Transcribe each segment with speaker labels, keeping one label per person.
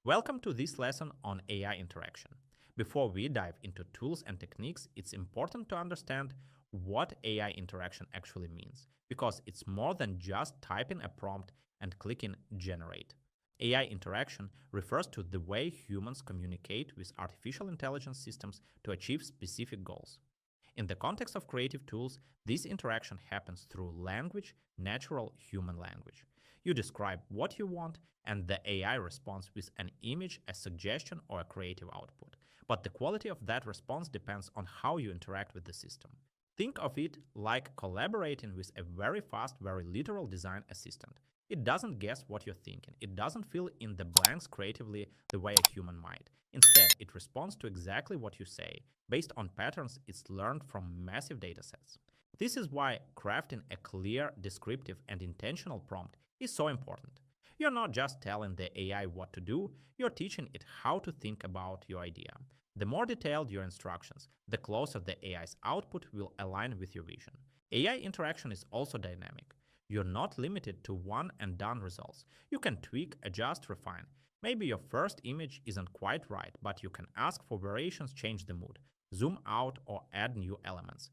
Speaker 1: Welcome to this lesson on AI interaction. Before we dive into tools and techniques, it's important to understand what AI interaction actually means, because it's more than just typing a prompt and clicking generate. AI interaction refers to the way humans communicate with artificial intelligence systems to achieve specific goals. In the context of creative tools, this interaction happens through language, natural human language. You describe what you want, and the AI responds with an image, a suggestion, or a creative output. But the quality of that response depends on how you interact with the system. Think of it like collaborating with a very fast, very literal design assistant. It doesn't guess what you're thinking. It doesn't fill in the blanks creatively the way a human might. Instead, it responds to exactly what you say, based on patterns it's learned from massive datasets. This is why crafting a clear, descriptive, and intentional prompt is so important. You're not just telling the AI what to do, you're teaching it how to think about your idea. The more detailed your instructions, the closer the AI's output will align with your vision. AI interaction is also dynamic. You're not limited to one and done results. You can tweak, adjust, refine. Maybe your first image isn't quite right, but you can ask for variations, change the mood, zoom out, or add new elements.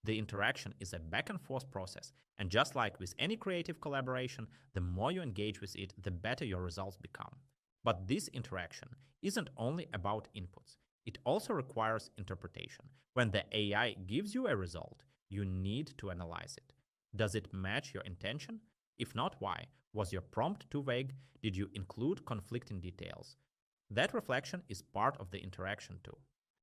Speaker 1: The interaction is a back and forth process, and just like with any creative collaboration, the more you engage with it, the better your results become. But this interaction isn't only about inputs, it also requires interpretation. When the AI gives you a result, you need to analyze it. Does it match your intention? If not, why? Was your prompt too vague? Did you include conflicting details? That reflection is part of the interaction too.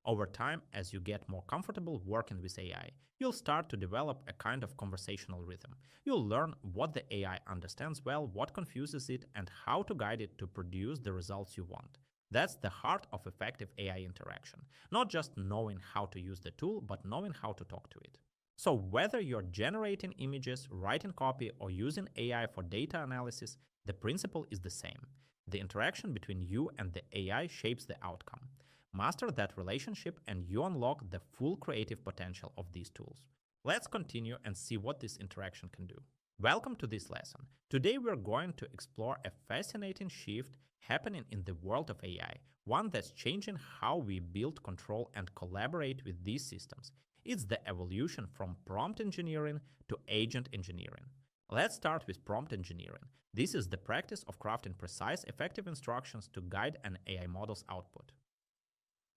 Speaker 1: Over time, as you get more comfortable working with AI, you'll start to develop a kind of conversational rhythm. You'll learn what the AI understands well, what confuses it, and how to guide it to produce the results you want. That's the heart of effective AI interaction. Not just knowing how to use the tool, but knowing how to talk to it. So, whether you're generating images, writing copy, or using AI for data analysis, the principle is the same. The interaction between you and the AI shapes the outcome. Master that relationship and you unlock the full creative potential of these tools. Let's continue and see what this interaction can do. Welcome to this lesson. Today we're going to explore a fascinating shift happening in the world of AI, one that's changing how we build, control, and collaborate with these systems. It's the evolution from prompt engineering to agent engineering. Let's start with prompt engineering. This is the practice of crafting precise, effective instructions to guide an AI model's output.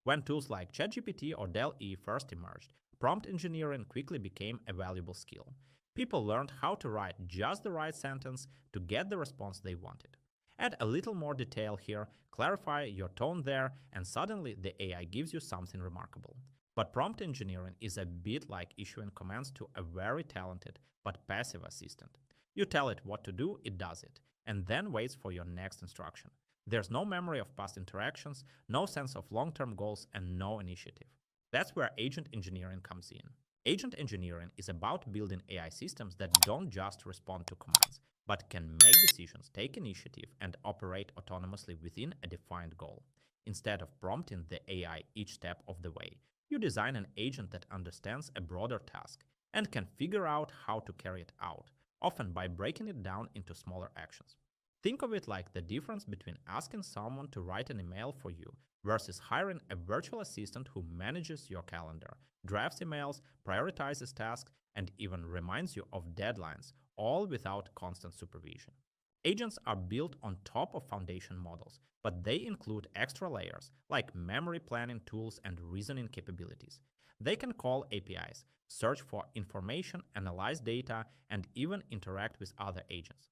Speaker 1: When tools like ChatGPT or DALL-E first emerged, prompt engineering quickly became a valuable skill. People learned how to write just the right sentence to get the response they wanted. Add a little more detail here, clarify your tone there, and suddenly the AI gives you something remarkable. But prompt engineering is a bit like issuing commands to a very talented but passive assistant. You tell it what to do, it does it, and then waits for your next instruction. There's no memory of past interactions, no sense of long-term goals, and no initiative. That's where agent engineering comes in. Agent engineering is about building AI systems that don't just respond to commands, but can make decisions, take initiative, and operate autonomously within a defined goal. Instead of prompting the AI each step of the way, you design an agent that understands a broader task and can figure out how to carry it out, often by breaking it down into smaller actions. Think of it like the difference between asking someone to write an email for you versus hiring a virtual assistant who manages your calendar, drafts emails, prioritizes tasks, and even reminds you of deadlines, all without constant supervision. Agents are built on top of foundation models, but they include extra layers like memory planning tools and reasoning capabilities. They can call APIs, search for information, analyze data, and even interact with other agents.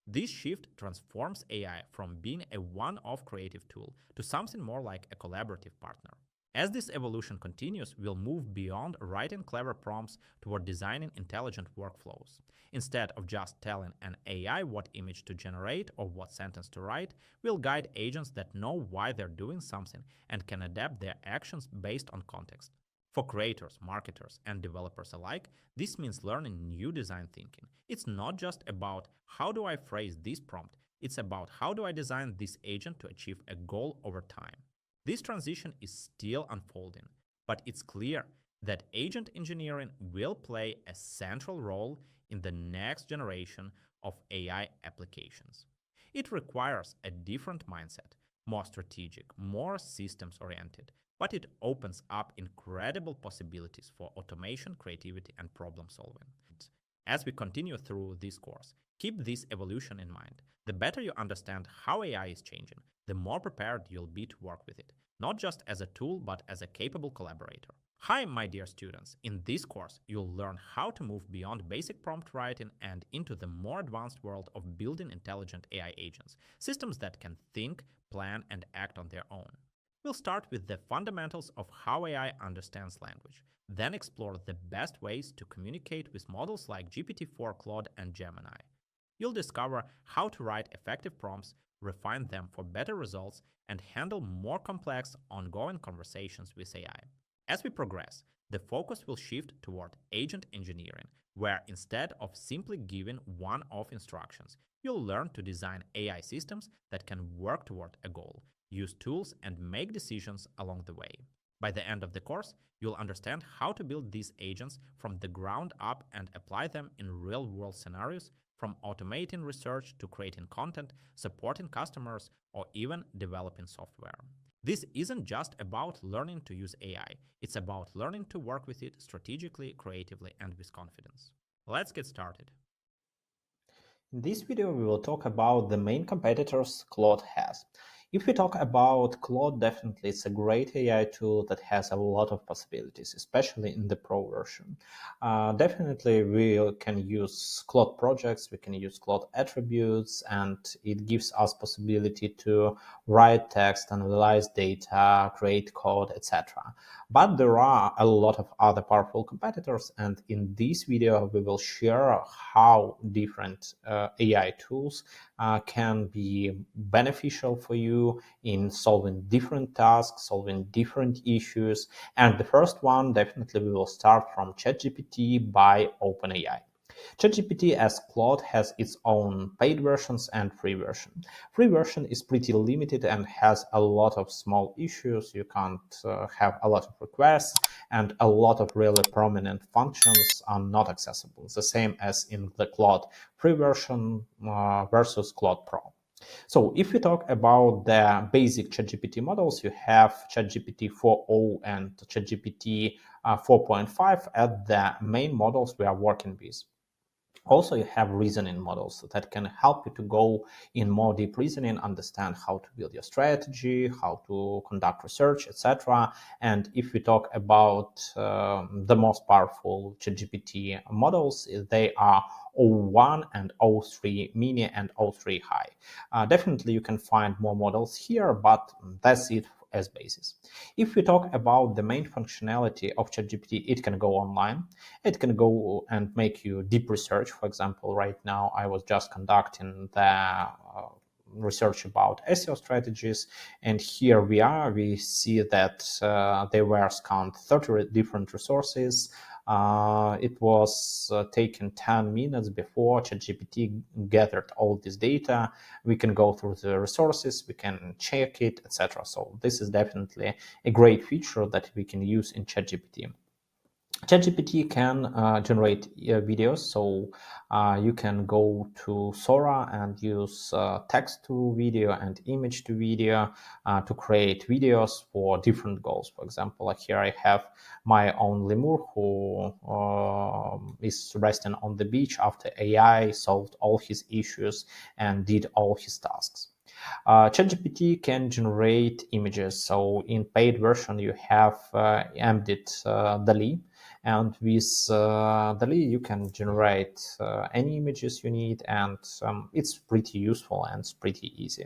Speaker 1: This shift transforms AI from being a one-off creative tool to something more like a collaborative partner. As this evolution continues, we'll move beyond writing clever prompts toward designing intelligent workflows. Instead of just telling an AI what image to generate or what sentence to write, we'll guide agents that know why they're doing something and can adapt their actions based on context. For creators, marketers, and developers alike, this means learning new design thinking. It's not just about how do I phrase this prompt, it's about how do I design this agent to achieve a goal over time. This transition is still unfolding, but it's clear that agent engineering will play a central role in the next generation of AI applications. It requires a different mindset, more strategic, more systems oriented, but it opens up incredible possibilities for automation, creativity, and problem solving. As we continue through this course, keep this evolution in mind. The better you understand how AI is changing, the more prepared you'll be to work with it, not just as a tool, but as a capable collaborator. Hi, my dear students. In this course, you'll learn how to move beyond basic prompt writing and into the more advanced world of building intelligent AI agents, systems that can think, plan, and act on their own. We'll start with the fundamentals of how AI understands language, then explore the best ways to communicate with models like GPT-4, Claude, and Gemini. You'll discover how to write effective prompts, refine them for better results, and handle more complex, ongoing conversations with AI. As we progress, the focus will shift toward agent engineering, where instead of simply giving one-off instructions, you'll learn to design AI systems that can work toward a goal, use tools, and make decisions along the way. By the end of the course, you'll understand how to build these agents from the ground up and apply them in real-world scenarios, from automating research to creating content, supporting customers, or even developing software. This isn't just about learning to use AI, it's about learning to work with it strategically, creatively, and with confidence. Let's get started.
Speaker 2: In this video, we will talk about the main competitors Claude has. If we talk about Claude, definitely it's a great AI tool that has a lot of possibilities, especially in the Pro version. Definitely we can use Claude projects, we can use Claude attributes, and it gives us possibility to write text, analyze data, create code, etc. But there are a lot of other powerful competitors, and in this video we will share how different AI tools can be beneficial for you in solving different tasks, solving different issues. And the first one, definitely we will start from ChatGPT by OpenAI. ChatGPT as Claude has its own paid versions and free version. Free version is pretty limited and has a lot of small issues. You can't have a lot of requests, and a lot of really prominent functions are not accessible. It's the same as in the Claude free version versus Claude Pro. So if we talk about the basic ChatGPT models, you have ChatGPT 4.0 and ChatGPT 4.5 as the main models we are working with. Also, you have reasoning models that can help you to go in more deep reasoning, understand how to build your strategy, how to conduct research, etc. And if we talk about the most powerful ChatGPT models, they are O1 and O3 mini and O3 high. Definitely you can find more models here, but that's it as basis. If we talk about the main functionality of ChatGPT, it can go online. It can go and make you deep research. For example, right now I was just conducting the research about SEO strategies, and here we see that they were scanned 30 different resources. It was taken 10 minutes before ChatGPT gathered all this data. We can go through the resources, we can check it, etc. So this is definitely a great feature that we can use in ChatGPT. ChatGPT can generate videos, so you can go to Sora and use text to video and image to video to create videos for different goals. For example, like here I have my own lemur who is resting on the beach after AI solved all his issues and did all his tasks. ChatGPT can generate images. So in paid version, you have embedded DALL-E. And with DALL-E, you can generate any images you need, and it's pretty useful and it's pretty easy.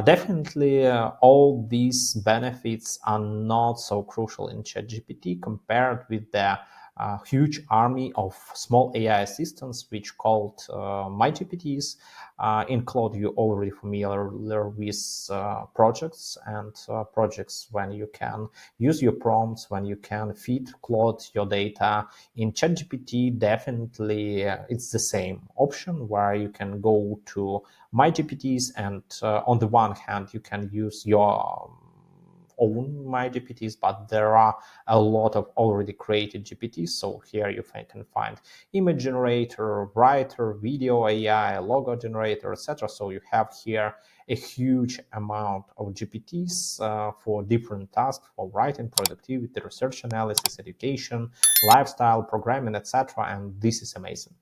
Speaker 2: Definitely, all these benefits are not so crucial in ChatGPT compared with the huge army of small AI assistants, which called MyGPTs. In Claude, you're already familiar with projects and projects when you can use your prompts, when you can feed Claude your data. In ChatGPT, definitely it's the same option where you can go to MyGPTs, and on the one hand, you can use your own MyGPTs, but there are a lot of already created GPTs. So here you can find image generator, writer, video AI, logo generator, etc. So you have here a huge amount of GPTs for different tasks, for writing, productivity, research analysis, education, lifestyle, programming, etc. And this is amazing.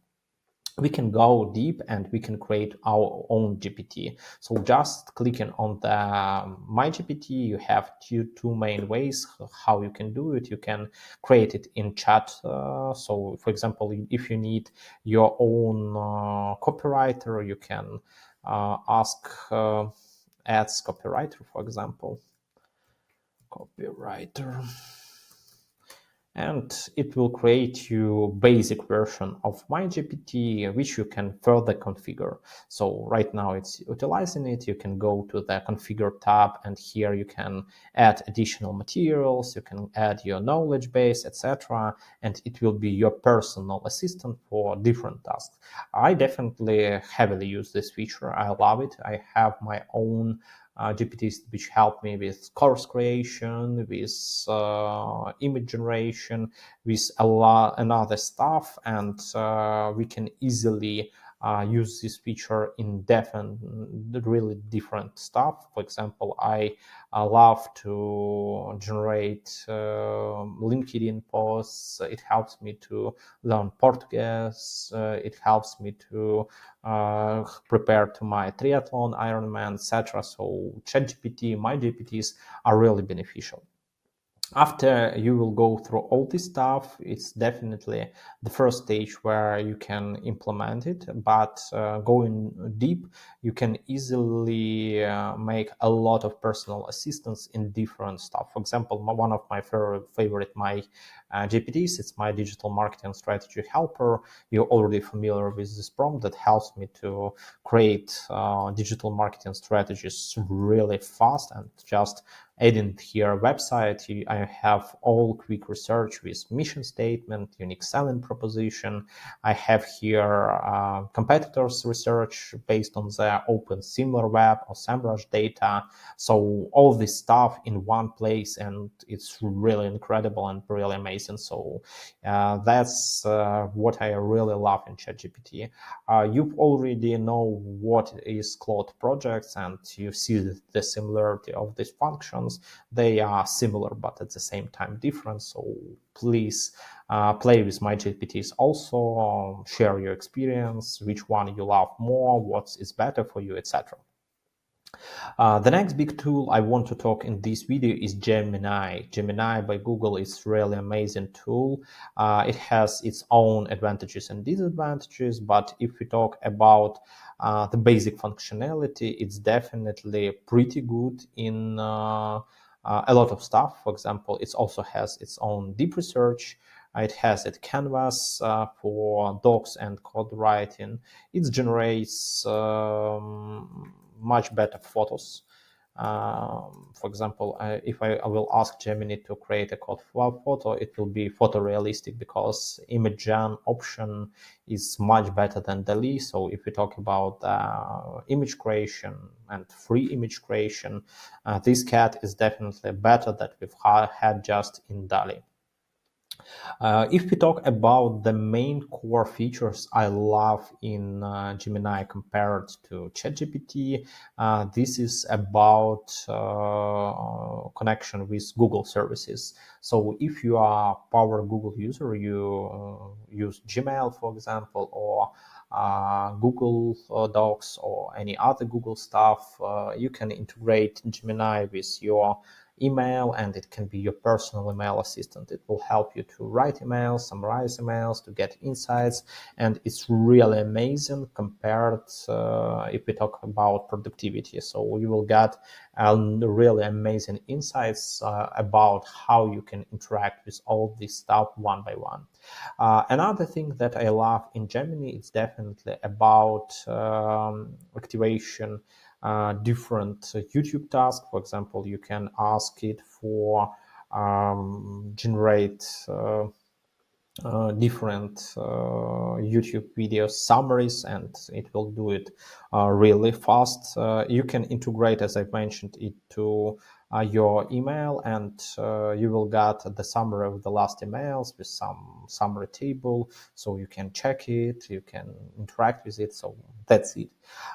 Speaker 2: We can go deep and we can create our own GPT. So just clicking on the My GPT, you have two main ways how you can do it. You can create it in chat. So for example, if you need your own copywriter, you can ask ads copywriter, for example, copywriter, and it will create you basic version of MyGPT, which you can further configure. So right now it's utilizing it. You can go to the configure tab, and here you can add additional materials, you can add your knowledge base, etc. And it will be your personal assistant for different tasks. I definitely heavily use this feature. I love it. I have my own GPTs which help me with course creation, with image generation, with a lot and other stuff, and we can easily use this feature in different, really different stuff. For example, I love to generate LinkedIn posts. It helps me to learn Portuguese. It helps me to prepare to my triathlon, Ironman, etc. So ChatGPT, MyGPTs are really beneficial. After you will go through all this stuff, it's definitely the first stage where you can implement it, but going deep, you can easily make a lot of personal assistance in different stuff. For example, one of my favorite my GPTs, it's my digital marketing strategy helper. You're already familiar with this prompt that helps me to create digital marketing strategies really fast, and just adding here website, I have all quick research with mission statement, unique selling proposition. I have here competitors research based on the open similar web or SEMrush data. So all this stuff in one place, and it's really incredible and really amazing. So that's what I really love in ChatGPT. You already know what is Claude projects, and you see the similarity of these functions. They are similar, but at the same time different. So please play with my GPTs also, share your experience, which one you love more, what is better for you, etc. The next big tool I want to talk in this video is Gemini. Gemini by Google is really amazing tool. It has its own advantages and disadvantages, but if we talk about the basic functionality, it's definitely pretty good in a lot of stuff. For example, it also has its own deep research. It has a canvas for docs and code writing. It generates much better photos. For example, if I will ask Gemini to create a code for a photo, it will be photorealistic because image gen option is much better than DALL-E. So if we talk about image creation and free image creation, this cat is definitely better that we've had just in DALL-E. If we talk about the main core features I love in Gemini compared to ChatGPT, this is about connection with Google services. So if you are a power Google user, you use Gmail, for example, or Google Docs or any other Google stuff, you can integrate Gemini with your email, and it can be your personal email assistant. It will help you to write emails, summarize emails, to get insights, and it's really amazing compared if we talk about productivity. So you will get really amazing insights about how you can interact with all this stuff one by one. Another thing that I love in Gemini is definitely about activation different YouTube tasks. For example, you can ask it for generate different YouTube video summaries, and it will do it really fast. You can integrate, as I mentioned, it to your email, and you will get the summary of the last emails with some summary table, so you can check it, you can interact with it. So that's it.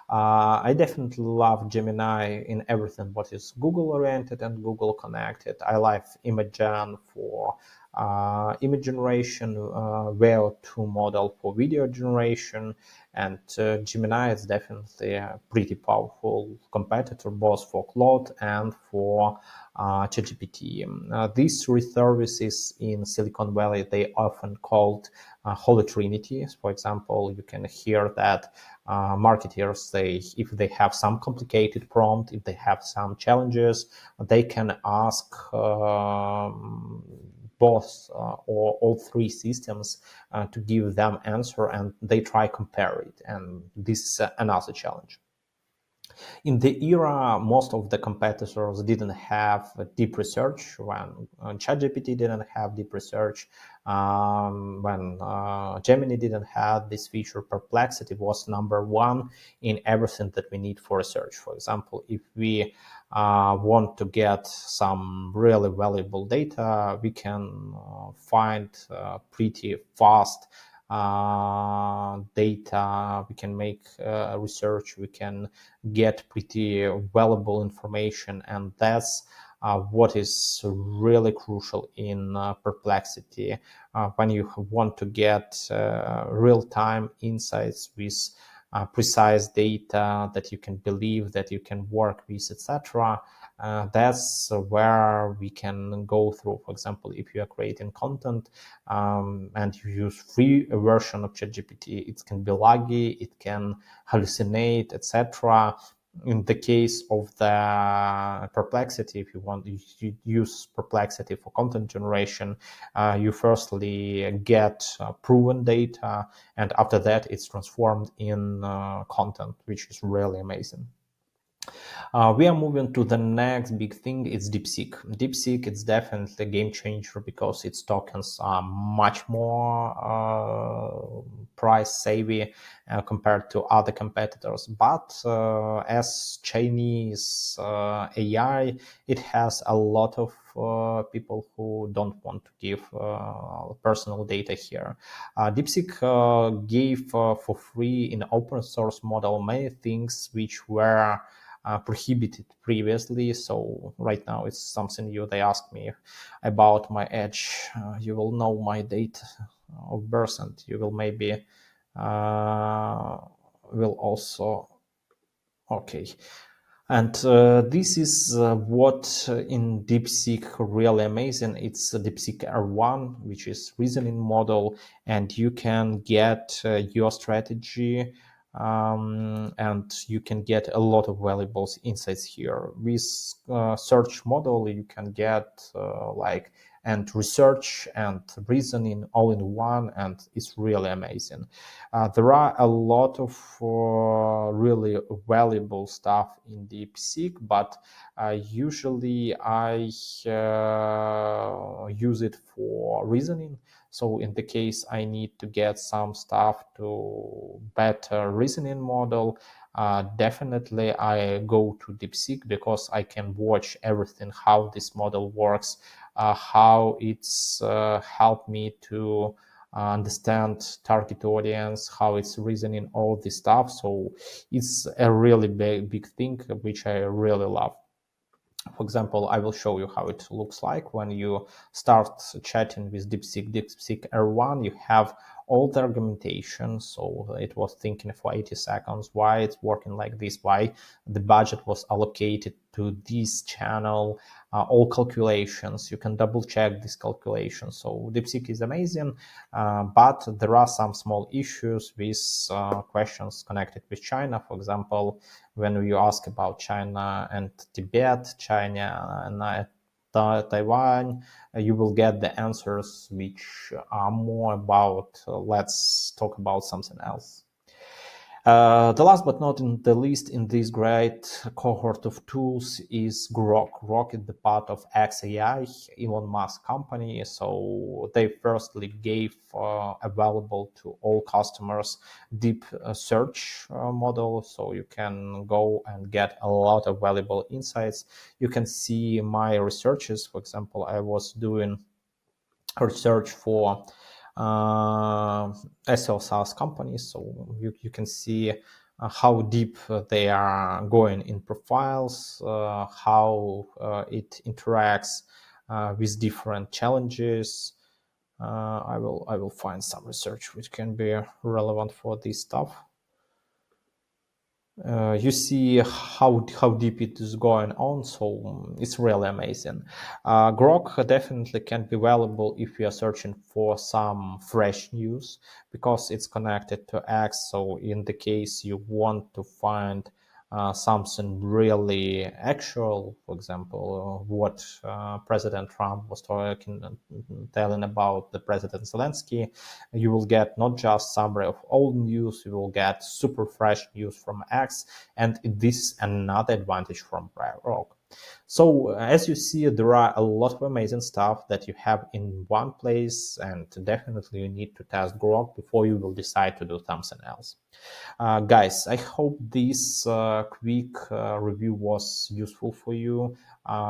Speaker 2: I definitely love Gemini in everything what is Google oriented and Google connected. I like Imagen for image generation, VO2 model for video generation, and Gemini is definitely a pretty powerful competitor both for Claude and for ChatGPT. These three services in Silicon Valley, they often called Holy Trinity. For example, you can hear that marketers, if they have some complicated prompt, if they have some challenges, they can ask both or all three systems to give them answer, and they try compare it, and this is another challenge. In the era, most of the competitors didn't have deep research. When ChatGPT didn't have deep research, when Gemini didn't have this feature, Perplexity was number one in everything that we need for research. For example, if we want to get some really valuable data, we can find pretty fast data, we can make research, we can get pretty valuable information, and that's what is really crucial in Perplexity when you want to get real-time insights with precise data that you can believe, that you can work with, etc. That's where we can go through. For example, if you are creating content and you use free version of ChatGPT, it can be laggy, it can hallucinate, etc. In the case of the Perplexity, if you want to use Perplexity for content generation, you firstly get proven data, and after that it's transformed in content, which is really amazing. We are moving to the next big thing. It's DeepSeek. DeepSeek is definitely a game changer because its tokens are much more price savvy compared to other competitors. But as Chinese AI, it has a lot of people who don't want to give personal data here. DeepSeek gave for free in open source model many things which were prohibited previously. So right now it's something they ask me about my age. You will know my date of birth, and you will maybe will also okay. And this is what in DeepSeek really amazing. It's DeepSeek R1, which is reasoning model, and you can get your strategy and you can get a lot of valuable insights here. With search model, you can get like and research and reasoning all in one, and it's really amazing. There are a lot of really valuable stuff in DeepSeek, but usually I use it for reasoning. So in the case I need to get some stuff to better reasoning model, definitely I go to DeepSeek because I can watch everything, how this model works, how it's helped me to understand target audience, how it's reasoning, all this stuff. So it's a really big thing which I really love. For example, I will show you how it looks like when you start chatting with DeepSeek R1. You have all the argumentation. So it was thinking for 80 seconds why it's working like this, why the budget was allocated to this channel, all calculations. You can double check this calculation. So DeepSeek is amazing, but there are some small issues with questions connected with China. For example, when you ask about China and Tibet, China and Taiwan, you will get the answers which are more about let's talk about something else. The last but not in the least in this great cohort of tools is Grok. Grok is the part of XAI, Elon Musk company. So they firstly gave available to all customers deep search model. So you can go and get a lot of valuable insights. You can see my researches. For example, I was doing research for SEO SaaS companies. So you can see how deep they are going in profiles, how it interacts with different challenges. I will find some research which can be relevant for this stuff. You see how deep it is going on, so it's really amazing. Grok definitely can be valuable if you are searching for some fresh news because it's connected to X. So in the case you want to find something really actual, for example, what President Trump was telling about the President Zelensky, you will get not just summary of old news, you will get super fresh news from X, and this is another advantage from Grok. So as you see, there are a lot of amazing stuff that you have in one place, and definitely you need to test Grok before you will decide to do something else. Guys, I hope this quick review was useful for you.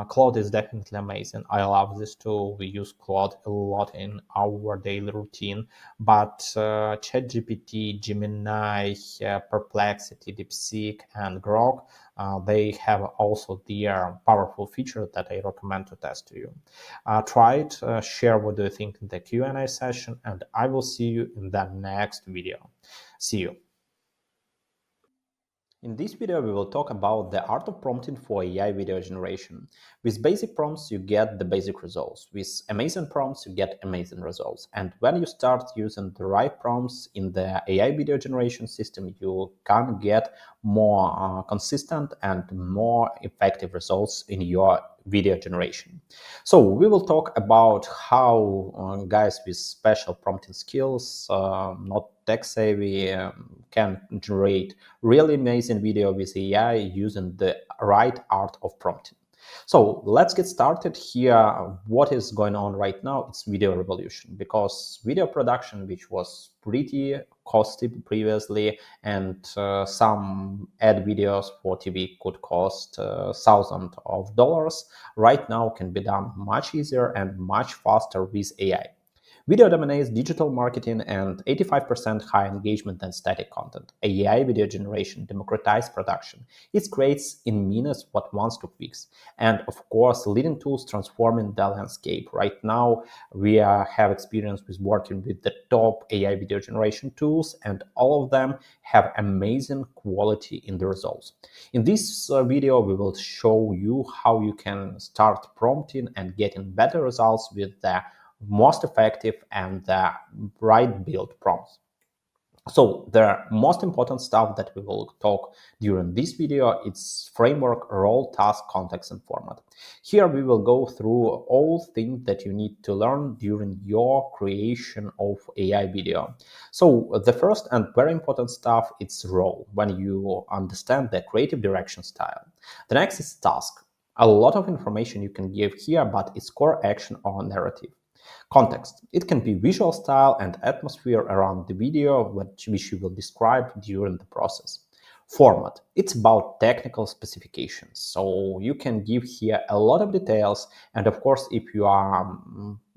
Speaker 2: Claude is definitely amazing. I love this tool. We use Claude a lot in our daily routine, but ChatGPT, Gemini, Perplexity, DeepSeek, and Grok, they have also their powerful feature that I recommend to test to you. Try it, share what do you think in the Q&A session, and I will see you in the next video. See you. In this video, we will talk about the art of prompting for AI video generation. With basic prompts, you get the basic results. With amazing prompts, you get amazing results. And when you start using the right prompts in the AI video generation system, you can get more consistent and more effective results in your video generation. So we will talk about how guys with special prompting skills, not tech savvy, can generate really amazing video with AI using the right art of prompting. So let's get started here. What is going on right now? It's video revolution, because video production, which was pretty costly previously, and some ad videos for TV could cost thousands of dollars, right now can be done much easier and much faster with AI. Video dominates digital marketing and 85% higher engagement than static content. AI video generation democratized production. It creates in minutes what wants to fix. And of course, leading tools transforming the landscape. Right now, we have experience with working with the top AI video generation tools, and all of them have amazing quality in the results. In this video, we will show you how you can start prompting and getting better results with the most effective and the right build prompts. So the most important stuff that we will talk during this video is framework, role, task, context, and format. Here we will go through all things that you need to learn during your creation of AI video. So the first and very important stuff is role, when you understand the creative direction style. The next is task. A lot of information you can give here, but it's core action or narrative. Context. It can be visual style and atmosphere around the video, which you will describe during the process. Format. It's about technical specifications. So you can give here a lot of details. And of course, if you are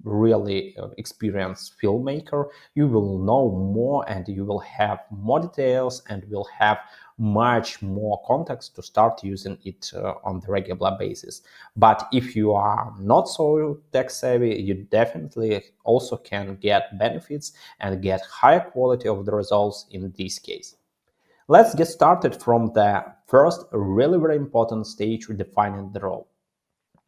Speaker 2: really experienced filmmaker, you will know more and you will have more details and will have much more context to start using it on the regular basis. But if you are not so tech savvy, you definitely also can get benefits and get higher quality of the results in this case. Let's get started from the first really very important stage, defining the role.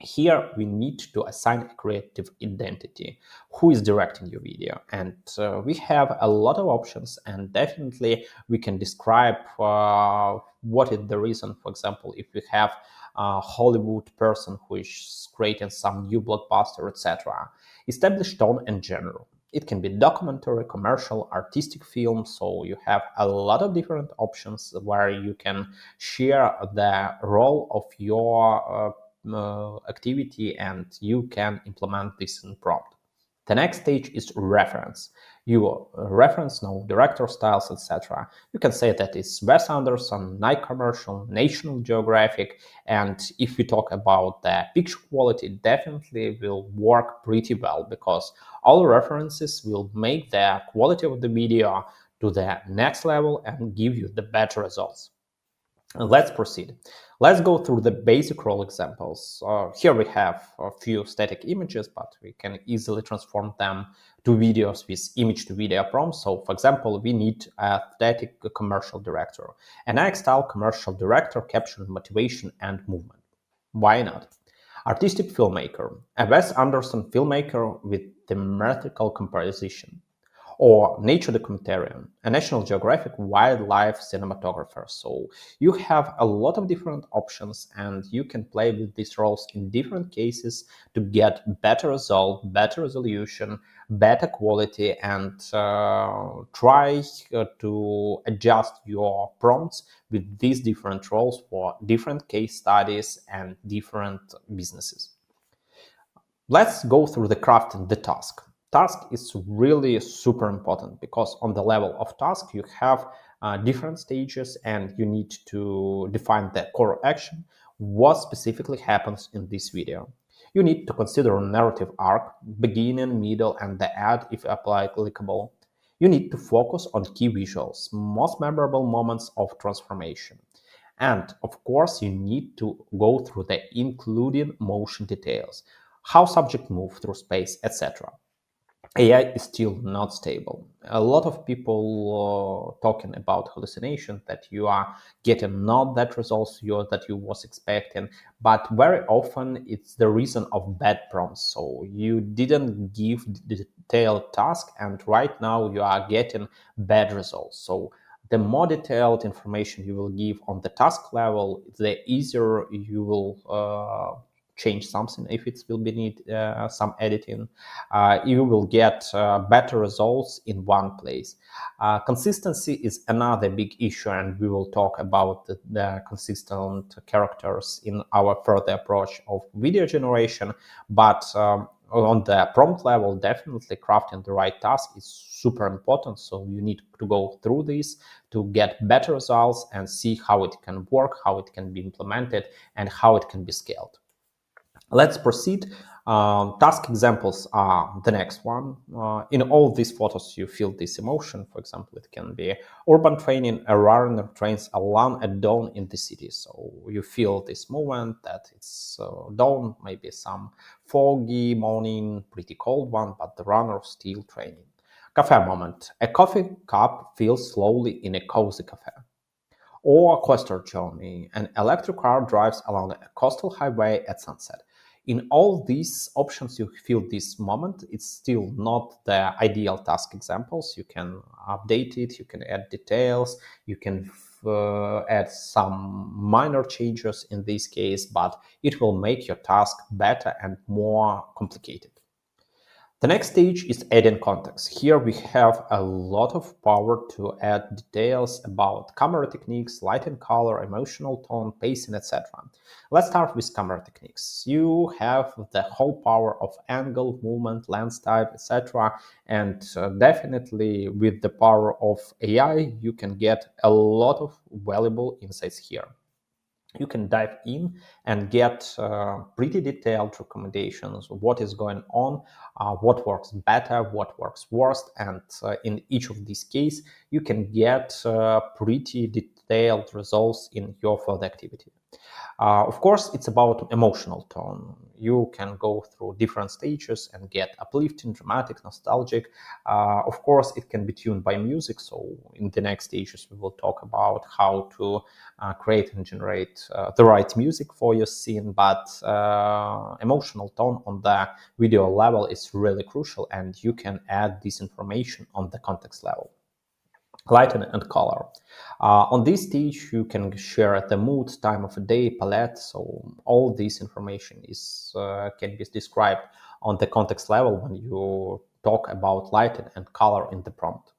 Speaker 2: Here we need to assign a creative identity. Who is directing your video? And we have a lot of options, and definitely we can describe what is the reason. For example, if we have a Hollywood person who is creating some new blockbuster, etc. Establish tone and genre. It can be documentary, commercial, artistic film. So you have a lot of different options where you can share the role of your activity and you can implement this in prompt. The next stage is reference. You reference director styles, etc. You can say that it's Wes Anderson, Nike commercial, National Geographic, and if we talk about the picture quality, it definitely will work pretty well because all references will make the quality of the video to the next level and give you the better results. Let's proceed. Let's go through the basic role examples. Here we have a few static images, but we can easily transform them to videos with image-to-video prompts. So, for example, we need a static commercial director, an style commercial director capturing motivation and movement. Why not? Artistic filmmaker, a Wes Anderson filmmaker with thematical composition, or nature documentarian, a National Geographic wildlife cinematographer. So you have a lot of different options and you can play with these roles in different cases to get better result, better resolution, better quality, and try to adjust your prompts with these different roles for different case studies and different businesses. Let's go through the crafting the task. Task is really super important because on the level of task you have different stages and you need to define the core action, what specifically happens in this video. You need to consider a narrative arc, beginning, middle, and the end if applicable. You need to focus on key visuals, most memorable moments of transformation. And of course, you need to go through the including motion details, how subject move through space, etc. AI is still not stable. A lot of people talking about hallucination, that you are getting not that results that you was expecting, but very often it's the reason of bad prompts. So you didn't give the detailed task, and right now you are getting bad results. So the more detailed information you will give on the task level, the easier you will change something if it will be need some editing. You will get better results in one place. Consistency is another big issue, and we will talk about the consistent characters in our further approach of video generation. But on the prompt level, definitely crafting the right task is super important. So you need to go through this to get better results and see how it can work, how it can be implemented, and how it can be scaled. Let's proceed. Task examples are the next one. In all these photos, you feel this emotion. For example, it can be urban training, a runner trains alone at dawn in the city. So you feel this moment that it's dawn, maybe some foggy morning, pretty cold one, but the runner still training. Cafe moment. A coffee cup fills slowly in a cozy cafe. Or a coaster journey. An electric car drives along a coastal highway at sunset. In all these options, you feel this moment. It's still not the ideal task examples. You can update it, you can add details, you can add some minor changes in this case, but it will make your task better and more complicated. The next stage is adding context. Here we have a lot of power to add details about camera techniques, light and color, emotional tone, pacing, etc. Let's start with camera techniques. You have the whole power of angle, movement, lens type, etc. And definitely with the power of AI, you can get a lot of valuable insights here. You can dive in and get pretty detailed recommendations of what is going on, what works better, what works worst, and in each of these cases, you can get pretty detailed results in your further activity. Of course, it's about emotional tone. You can go through different stages and get uplifting, dramatic, nostalgic. Of course, it can be tuned by music. So in the next stages, we will talk about how to create and generate the right music for your scene. But emotional tone on the video level is really crucial, and you can add this information on the context level. Lighting and color. On this stage, you can share the mood, time of the day, palette. So all this information is can be described on the context level when you talk about lighting and color in the prompt.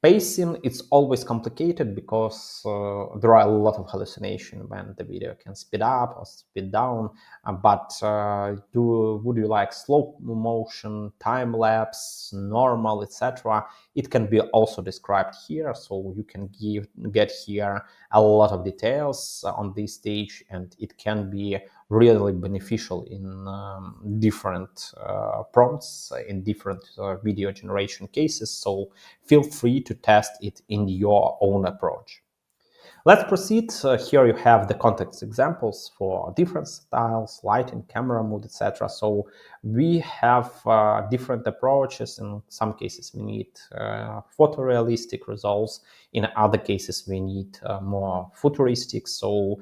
Speaker 2: Pacing, it's always complicated because there are a lot of hallucination when the video can speed up or speed down. Would you like slow motion, time lapse, normal, etc.? It can be also described here, so you can get here a lot of details on this stage, and it can be really beneficial in different prompts, in different video generation cases. So feel free to test it in your own approach. Let's proceed. Here you have the context examples for different styles, lighting, camera mood, etc. So we have different approaches. In some cases, we need photorealistic results. In other cases, we need more futuristic. So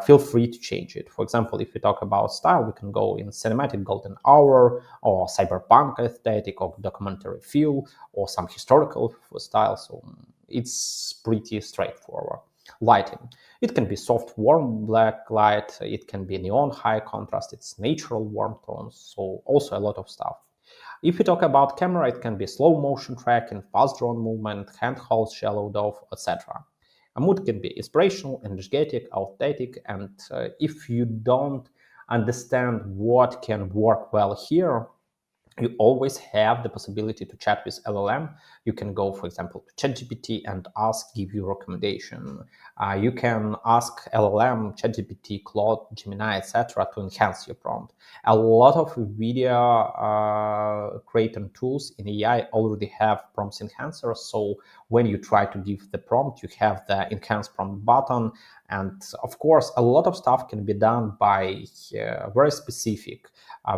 Speaker 2: feel free to change it. For example, if we talk about style, we can go in cinematic golden hour or cyberpunk aesthetic or documentary feel or some historical style. So it's pretty straightforward. Lighting. It can be soft, warm black light. It can be neon high contrast. It's natural warm tones. So also a lot of stuff. If we talk about camera, it can be slow motion tracking, fast drawn movement, handheld shallow depth, etc. A mood can be inspirational, energetic, authentic, and if you don't understand what can work well here, you always have the possibility to chat with LLM. You can go, for example, to ChatGPT and give you recommendation. You can ask LLM, ChatGPT, Claude, Gemini, etc. to enhance your prompt. A lot of video creating tools in AI already have prompt enhancers. So when you try to give the prompt, you have the enhance prompt button. And of course, a lot of stuff can be done by very specific,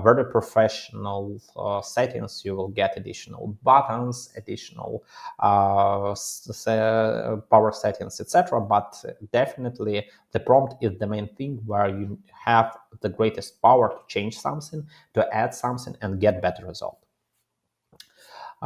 Speaker 2: very professional settings. You will get additional buttons, additional power settings, etc. But definitely the prompt is the main thing where you have the greatest power to change something, to add something, and get better result.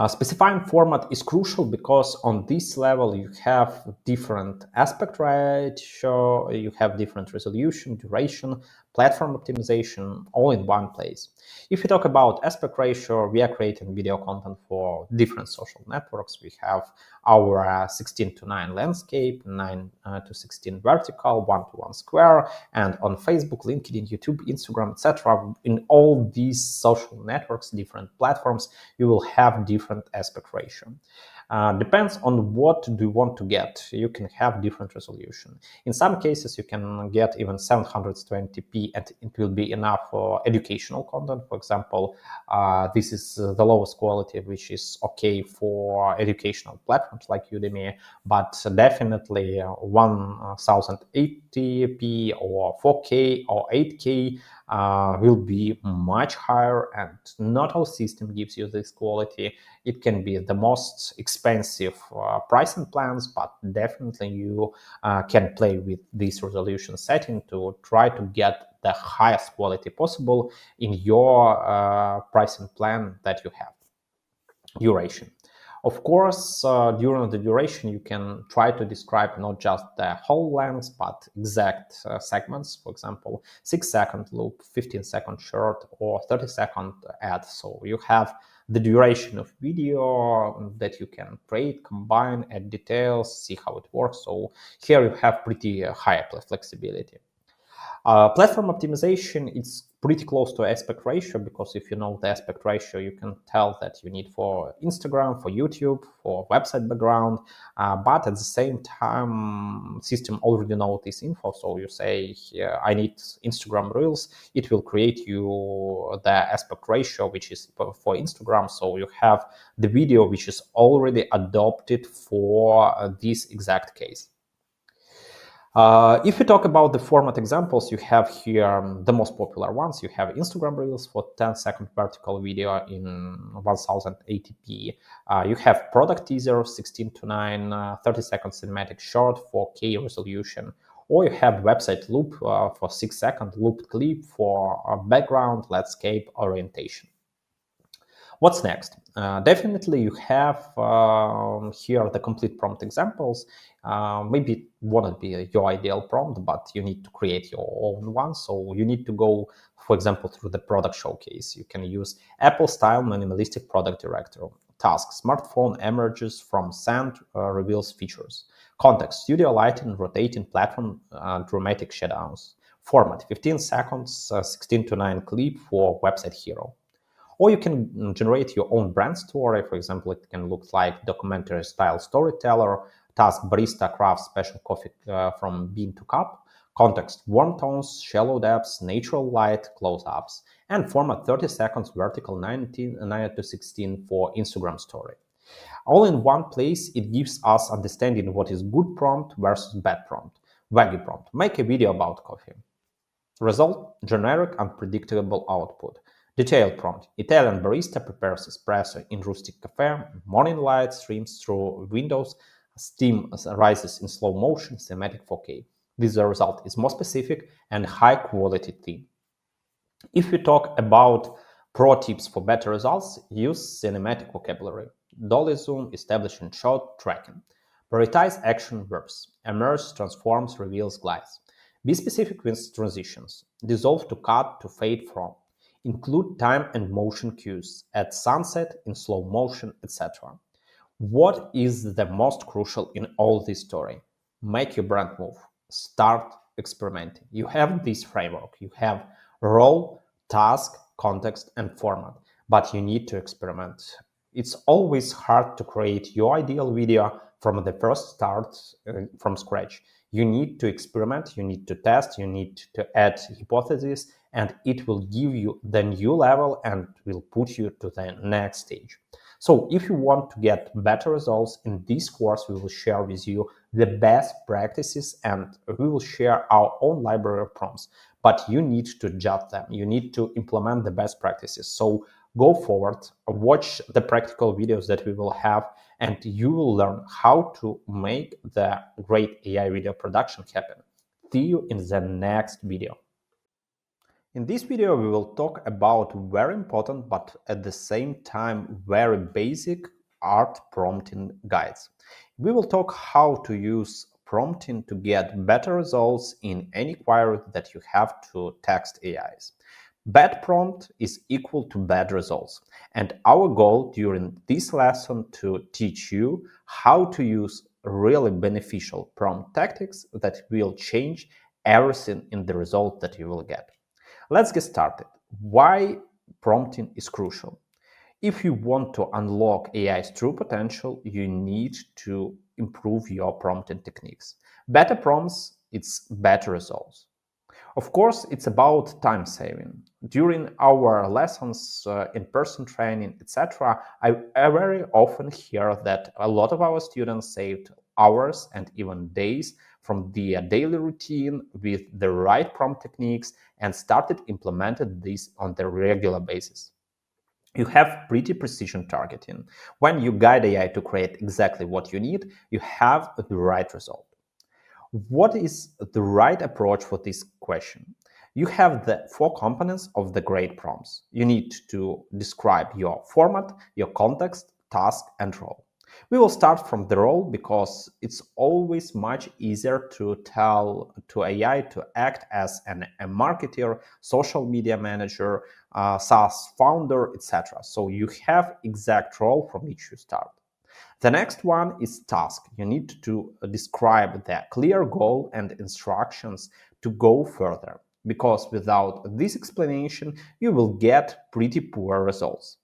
Speaker 2: Specifying format is crucial because on this level you have different aspect ratio, you have different resolution, duration, platform optimization, all in one place. If you talk about aspect ratio, we are creating video content for different social networks. We have our 16:9 landscape, 9:16 vertical, 1:1 square, and on Facebook, LinkedIn, YouTube, Instagram, etc. In all these social networks, different platforms, you will have different aspect ratio. Depends on what do you want to get. You can have different resolution. In some cases, you can get even 720p, and it will be enough for educational content. For example, this is the lowest quality, which is okay for educational platforms like Udemy, but definitely 1080p or 4K or 8K will be much higher, and not all system gives you this quality. It can be the most expensive pricing plans, but definitely you can play with this resolution setting to try to get the highest quality possible in your pricing plan that you have. Duration. Of course, during the duration, you can try to describe not just the whole length, but exact segments. For example, 6-second loop, 15-second short, or 30-second ad. So you have the duration of video that you can create, combine, add details, see how it works. So here you have pretty high flexibility. Platform optimization, it's pretty close to aspect ratio, because if you know the aspect ratio, you can tell that you need for Instagram, for YouTube, for website background, but at the same time, system already know this info. So you say, I need Instagram Reels, it will create you the aspect ratio, which is for Instagram. So you have the video which is already adopted for this exact case. If we talk about the format examples, you have here the most popular ones. You have Instagram Reels for 10-second vertical video in 1080p. You have product teaser 16:9, 30-second cinematic short 4K resolution. Or you have website loop for 6-second looped clip for background landscape orientation. What's next? Definitely, you have here the complete prompt examples. Maybe it won't be your ideal prompt, but you need to create your own one. So you need to go, for example, through the product showcase. You can use Apple-style minimalistic product directory. Task: smartphone emerges from sand, reveals features. Context: studio lighting, rotating platform, dramatic shadows. Format: 15 seconds, 16 to 9 clip for website hero. Or you can generate your own brand story. For example, it can look like documentary style storyteller. Task: barista crafts special coffee from bean to cup. Context: warm tones, shallow depths, natural light, close-ups. And format: 30 seconds, vertical 9 to 16 for Instagram story. All in one place, it gives us understanding what is good prompt versus bad prompt. Vague prompt: make a video about coffee. Result: generic, unpredictable output. Detailed prompt: Italian barista prepares espresso in rustic cafe. Morning light streams through windows. Steam rises in slow motion. Cinematic 4K. This result is more specific and high quality theme. If we talk about pro tips for better results, use cinematic vocabulary. Dolly zoom, establishing shot, tracking. Prioritize action verbs. Emerge, transforms, reveals, glides. Be specific with transitions. Dissolve to cut to fade from. Include time and motion cues. Add sunset in slow motion, etc. What is the most crucial in all this story? Make your brand move. Start experimenting. You have this framework. You have role, task, context, and format, but you need to experiment. It's always hard to create your ideal video from the first start from scratch. You need to experiment, you need to test, you need to add hypotheses, and it will give you the new level and will put you to the next stage. So if you want to get better results, in this course we will share with you the best practices and we will share our own library of prompts, but you need to judge them. You need to implement the best practices. So go forward, watch the practical videos that we will have, and you will learn how to make the great AI video production happen. See you in the next video. In this video, we will talk about very important but at the same time very basic art prompting guides. We will talk how to use prompting to get better results in any query that you have to text AIs. Bad prompt is equal to bad results. And our goal during this lesson to teach you how to use really beneficial prompt tactics that will change everything in the result that you will get. Let's get started. Why prompting is crucial? If you want to unlock AI's true potential, you need to improve your prompting techniques. Better prompts, it's better results. Of course, it's about time saving. During our lessons, in-person training, etc., I very often hear that a lot of our students saved hours and even days from their daily routine with the right prompt techniques and started implementing this on the regular basis. You have pretty precision targeting. When you guide AI to create exactly what you need, you have the right result. What is the right approach for this question? You have the 4 components of the great prompts. You need to describe your format, your context, task, and role. We will start from the role because it's always much easier to tell to AI to act as a marketer, social media manager, SaaS founder, etc. So you have exact role from which you start. The next one is task. You need to describe the clear goal and instructions to go further, because without this explanation, you will get pretty poor results.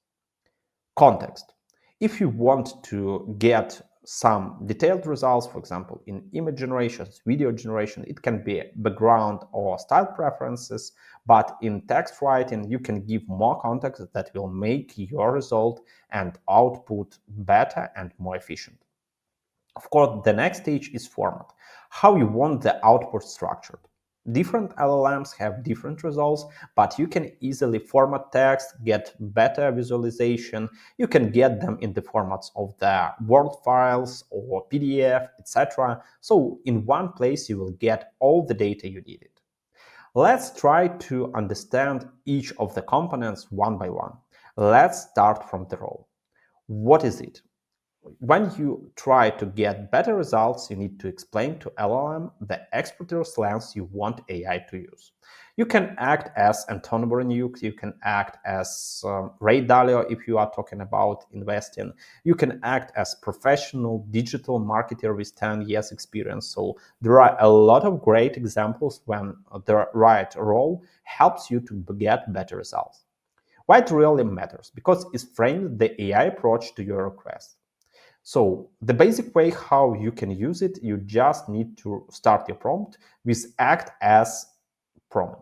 Speaker 2: Context. If you want to get some detailed results, for example, in image generation, video generation, it can be background or style preferences, but in text writing, you can give more context that will make your result and output better and more efficient. Of course, the next stage is format. How you want the output structured. Different LLMs have different results, but you can easily format text, get better visualization. You can get them in the formats of the Word files or PDF, etc. So in one place, you will get all the data you needed. Let's try to understand each of the components one by one. Let's start from the role. What is it? When you try to get better results, you need to explain to LLM the expertise lens you want AI to use. You can act as Antonio Boroniuk, you can act as Ray Dalio if you are talking about investing. You can act as professional digital marketer with 10 years experience. So there are a lot of great examples when the right role helps you to get better results. Why it really matters? Because it frames the AI approach to your request. So the basic way how you can use it, you just need to start your prompt with act as prompt.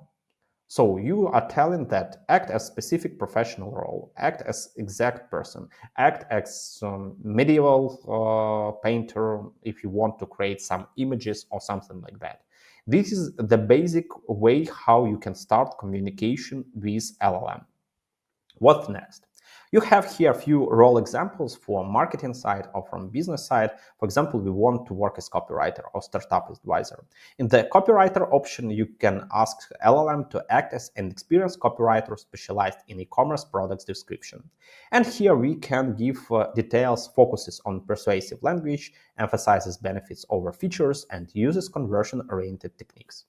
Speaker 2: So you are telling that act as specific professional role, act as exact person, act as medieval painter if you want to create some images or something like that. This is the basic way how you can start communication with LLM. What's next? You have here a few role examples for marketing side or from business side. For example, we want to work as copywriter or startup advisor. In the copywriter option, you can ask LLM to act as an experienced copywriter specialized in e-commerce products description. And here we can give details, focuses on persuasive language, emphasizes benefits over features, and uses conversion-oriented techniques.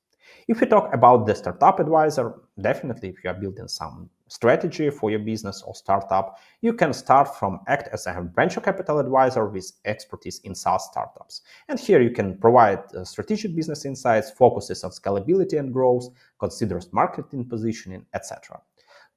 Speaker 2: If we talk about the startup advisor, definitely if you are building some strategy for your business or startup, you can start from act as a venture capital advisor with expertise in SaaS startups. And here you can provide strategic business insights, focuses on scalability and growth, considers marketing positioning, etc.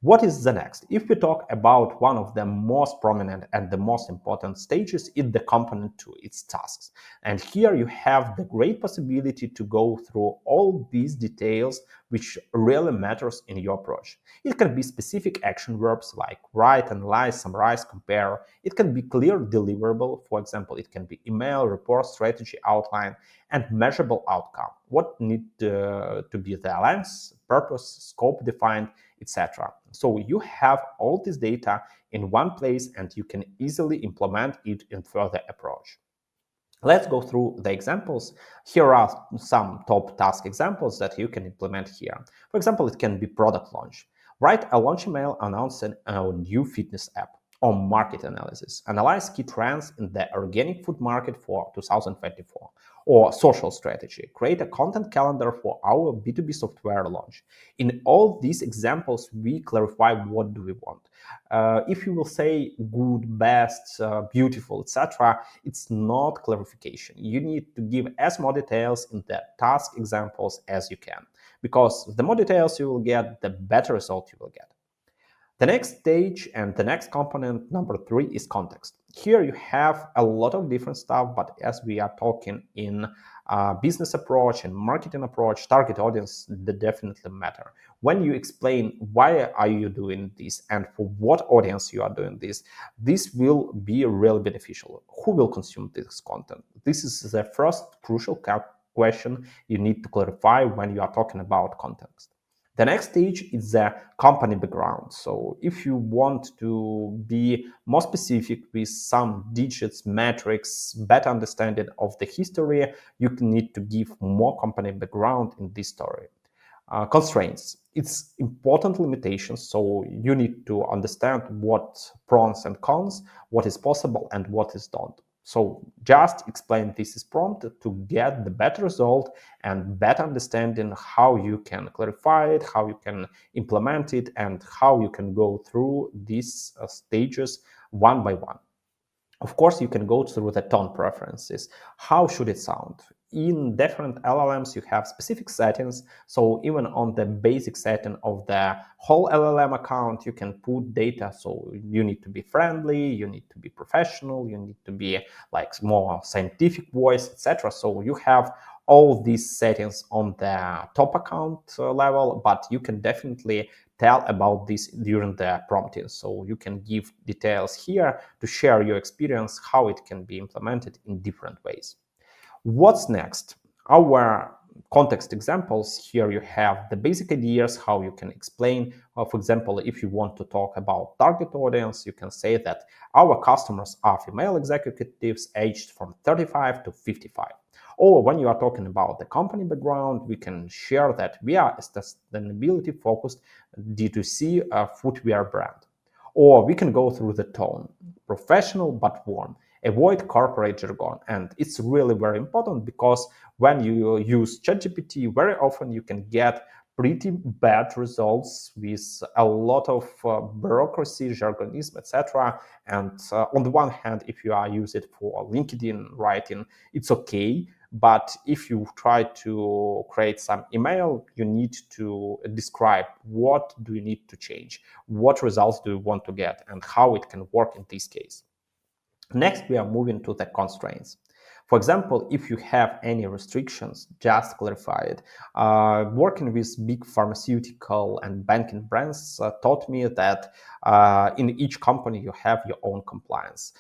Speaker 2: What is the next? If we talk about one of the most prominent and the most important stages in the component to its tasks. And here you have the great possibility to go through all these details which really matters in your approach. It can be specific action verbs like write, analyze, summarize, compare. It can be clear deliverable. For example, it can be email, report, strategy, outline, and measurable outcome. What need to be the length, purpose, scope defined, etc. So you have all this data in one place and you can easily implement it in further approach. Let's go through the examples. Here are some top task examples that you can implement here. For example, it can be product launch. Write a launch email announcing a new fitness app, or market analysis. Analyze key trends in the organic food market for 2024. Or social strategy. Create a content calendar for our B2B software launch. In all these examples, we clarify what do we want. If you will say good, best, beautiful, etc., it's not clarification. You need to give as more details in the task examples as you can, because the more details you will get, the better result you will get. The next stage and the next component, number 3, is context. Here you have a lot of different stuff, but as we are talking in business approach and marketing approach, target audience, they definitely matter. When you explain why are you doing this and for what audience you are doing this will be really beneficial. Who will consume this content? This is the first crucial question you need to clarify when you are talking about context. The next stage is the company background. So if you want to be more specific with some digits, metrics, better understanding of the history, you need to give more company background in this story. Constraints. It's important limitations, so you need to understand what pros and cons, what is possible and what is not. So just explain this is prompt to get the better result and better understanding how you can clarify it, how you can implement it, and how you can go through these stages one by one. Of course, you can go through the tone preferences. How should it sound? In different LLMs, you have specific settings. So even on the basic setting of the whole LLM account, you can put data. So you need to be friendly, you need to be professional, you need to be like more scientific voice, etc. So you have all these settings on the top account level, but you can definitely tell about this during the prompting. So you can give details here to share your experience, how it can be implemented in different ways. What's next? Our context examples. Here you have the basic ideas, how you can explain. For example, if you want to talk about target audience, you can say that our customers are female executives aged from 35 to 55. Or when you are talking about the company background, we can share that we are a sustainability-focused D2C footwear brand. Or we can go through the tone, professional but warm. Avoid corporate jargon. And it's really very important because when you use ChatGPT, very often you can get pretty bad results with a lot of bureaucracy, jargonism, etc. And on the one hand, if you are use it for LinkedIn writing, it's okay. But if you try to create some email, you need to describe what do you need to change, what results do you want to get, and how it can work in this case. Next, we are moving to the constraints. For example, if you have any restrictions, just clarify it. Working with big pharmaceutical and banking brands taught me that in each company you have your own compliance.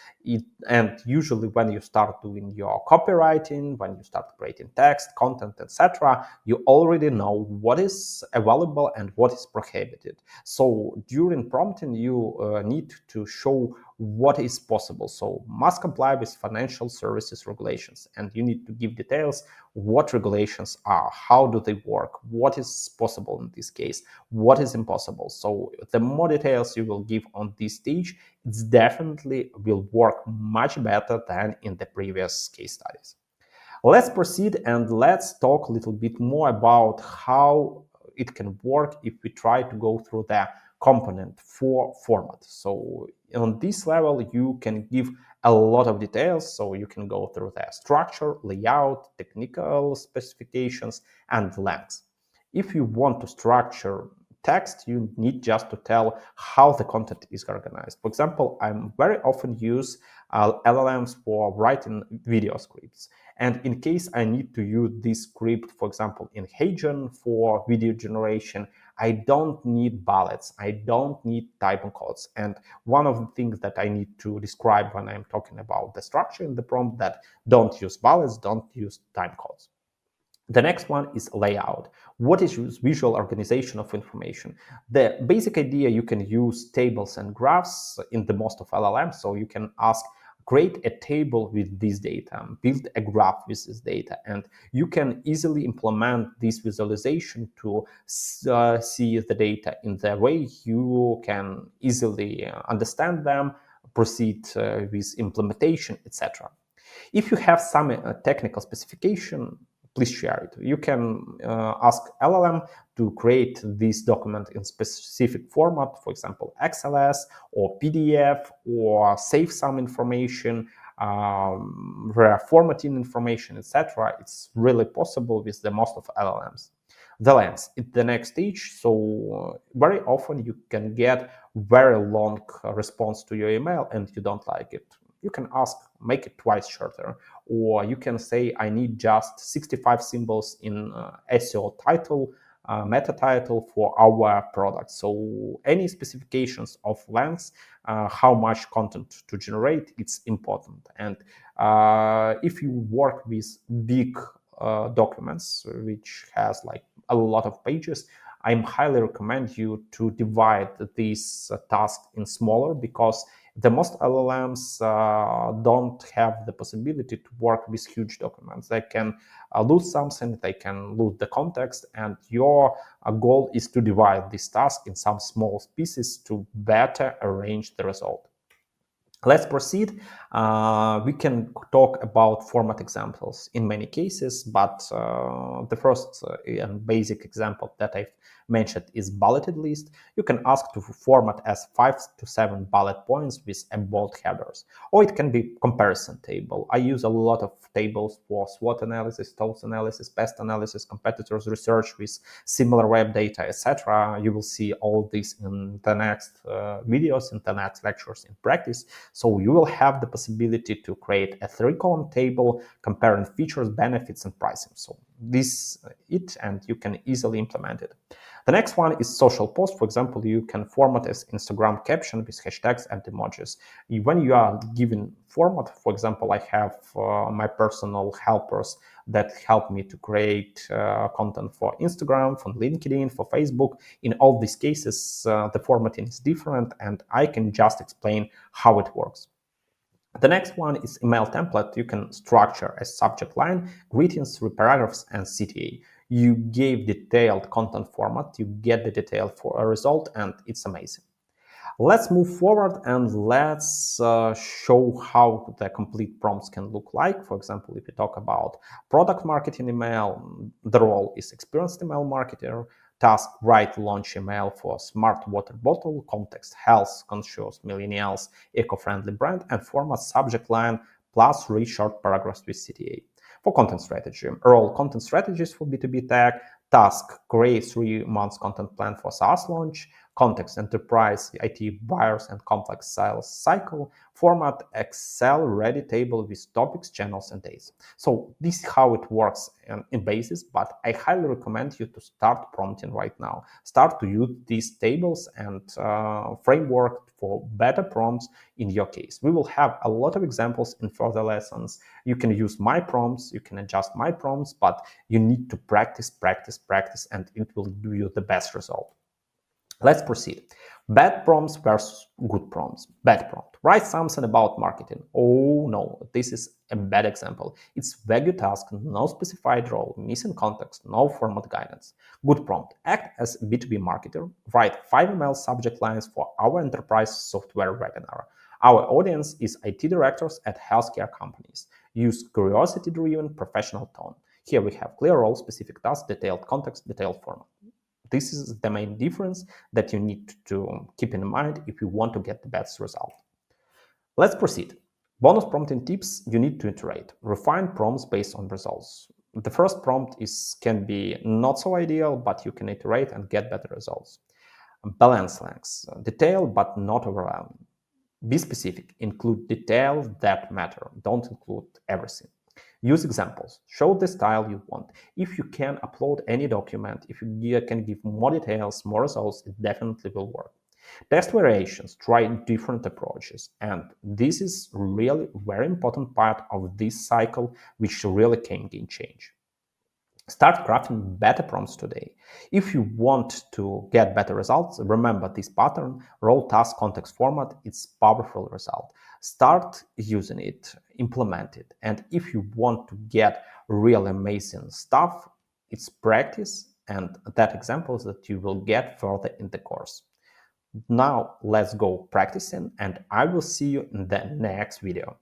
Speaker 2: And usually when you start doing your copywriting, when you start creating text, content, etc., you already know what is available and what is prohibited. So during prompting, you need to show what is possible. So must comply with financial services regulations, and you need to give details what regulations are, how do they work, what is possible in this case, what is impossible. So the more details you will give on this stage, it's definitely will work much better than in the previous case studies. Let's proceed and let's talk a little bit more about how it can work if we try to go through the component for format. So on this level, you can give a lot of details. So you can go through the structure, layout, technical specifications, and length. If you want to structure text, you need just to tell how the content is organized. For example, I'm very often use LLMs for writing video scripts. And in case I need to use this script, for example, in HeyGen for video generation, I don't need bullets, I don't need type codes. And one of the things that I need to describe when I'm talking about the structure in the prompt, that don't use bullets, don't use time codes. The next one is layout. What is visual organization of information? The basic idea, you can use tables and graphs in the most of LLMs. So you can ask, create a table with this data, build a graph with this data, and you can easily implement this visualization to see the data in the way you can easily understand them, proceed with implementation, etc. If you have some technical specification, please share it. You can ask LLM to create this document in specific format, for example, XLS or PDF, or save some information, reformatting information, etc. It's really possible with the most of LLMs. The length is the next stage. So very often you can get very long response to your email and you don't like it. You can ask, make it twice shorter, or you can say, I need just 65 symbols in SEO title, meta title for our product. So any specifications of length, how much content to generate, it's important. And if you work with big documents, which has like a lot of pages, I highly recommend you to divide this task in smaller, because the most LLMs don't have the possibility to work with huge documents. They can lose something, they can lose the context, and your goal is to divide this task in some small pieces to better arrange the result. Let's proceed. We can talk about format examples in many cases, but the first and basic example that I've mentioned is bulleted list. You can ask to format as 5 to 7 bullet points with a bold headers, or it can be comparison table. I use a lot of tables for SWOT analysis, TOWS analysis, pest analysis, competitors research with similar web data, etc. You will see all this in the next videos, in the next lectures in practice. So you will have the possibility to create a 3-column table comparing features, benefits, and pricing. So this it, and you can easily implement it. The next one is social post. For example, you can format as Instagram caption with hashtags and emojis. When you are given format, for example, I have my personal helpers that help me to create content for Instagram, for LinkedIn, for Facebook. In all these cases, the formatting is different, and I can just explain how it works. The next one is email template. You can structure a subject line, greetings, 3 paragraphs, and CTA. You gave detailed content format, you get the detail for a result, and it's amazing. Let's move forward and let's show how the complete prompts can look like. For example, if you talk about product marketing email, the role is experienced email marketer. Task: write launch email for smart water bottle, context: health conscious millennials, eco-friendly brand, and format: subject line plus 3 short paragraphs with CTA. For content strategy, role: content strategist for B2B tech. Task: create 3 months content plan for SaaS launch. Context: enterprise, IT buyers, and complex sales cycle. Format: Excel ready table with topics, channels, and dates. So this is how it works in basis, but I highly recommend you to start prompting right now. Start to use these tables and framework for better prompts in your case. We will have a lot of examples in further lessons. You can use my prompts, you can adjust my prompts, but you need to practice, and it will give you the best result. Let's proceed. Bad prompts versus good prompts. Bad prompt: write something about marketing. Oh no, this is a bad example. It's vague task, no specified role, missing context, no format guidance. Good prompt: act as a B2B marketer. Write 5 ml subject lines for our enterprise software webinar. Our audience is IT directors at healthcare companies. Use curiosity-driven professional tone. Here we have clear role, specific task, detailed context, detailed format. This is the main difference that you need to keep in mind if you want to get the best result. Let's proceed. Bonus prompting tips: you need to iterate. Refine prompts based on results. The first prompt can be not so ideal, but you can iterate and get better results. Balance lengths: detail but not overwhelming. Be specific. Include details that matter. Don't include everything. Use examples. Show the style you want. If you can upload any document, if you can give more details, more results, it definitely will work. Test variations. Try different approaches. And this is really very important part of this cycle, which really can gain change. Start crafting better prompts today. If you want to get better results, remember this pattern: role, task, context, format. It's powerful result. Start using it, implement it. And if you want to get really amazing stuff, it's practice and that examples that you will get further in the course. Now let's go practicing, and I will see you in the next video.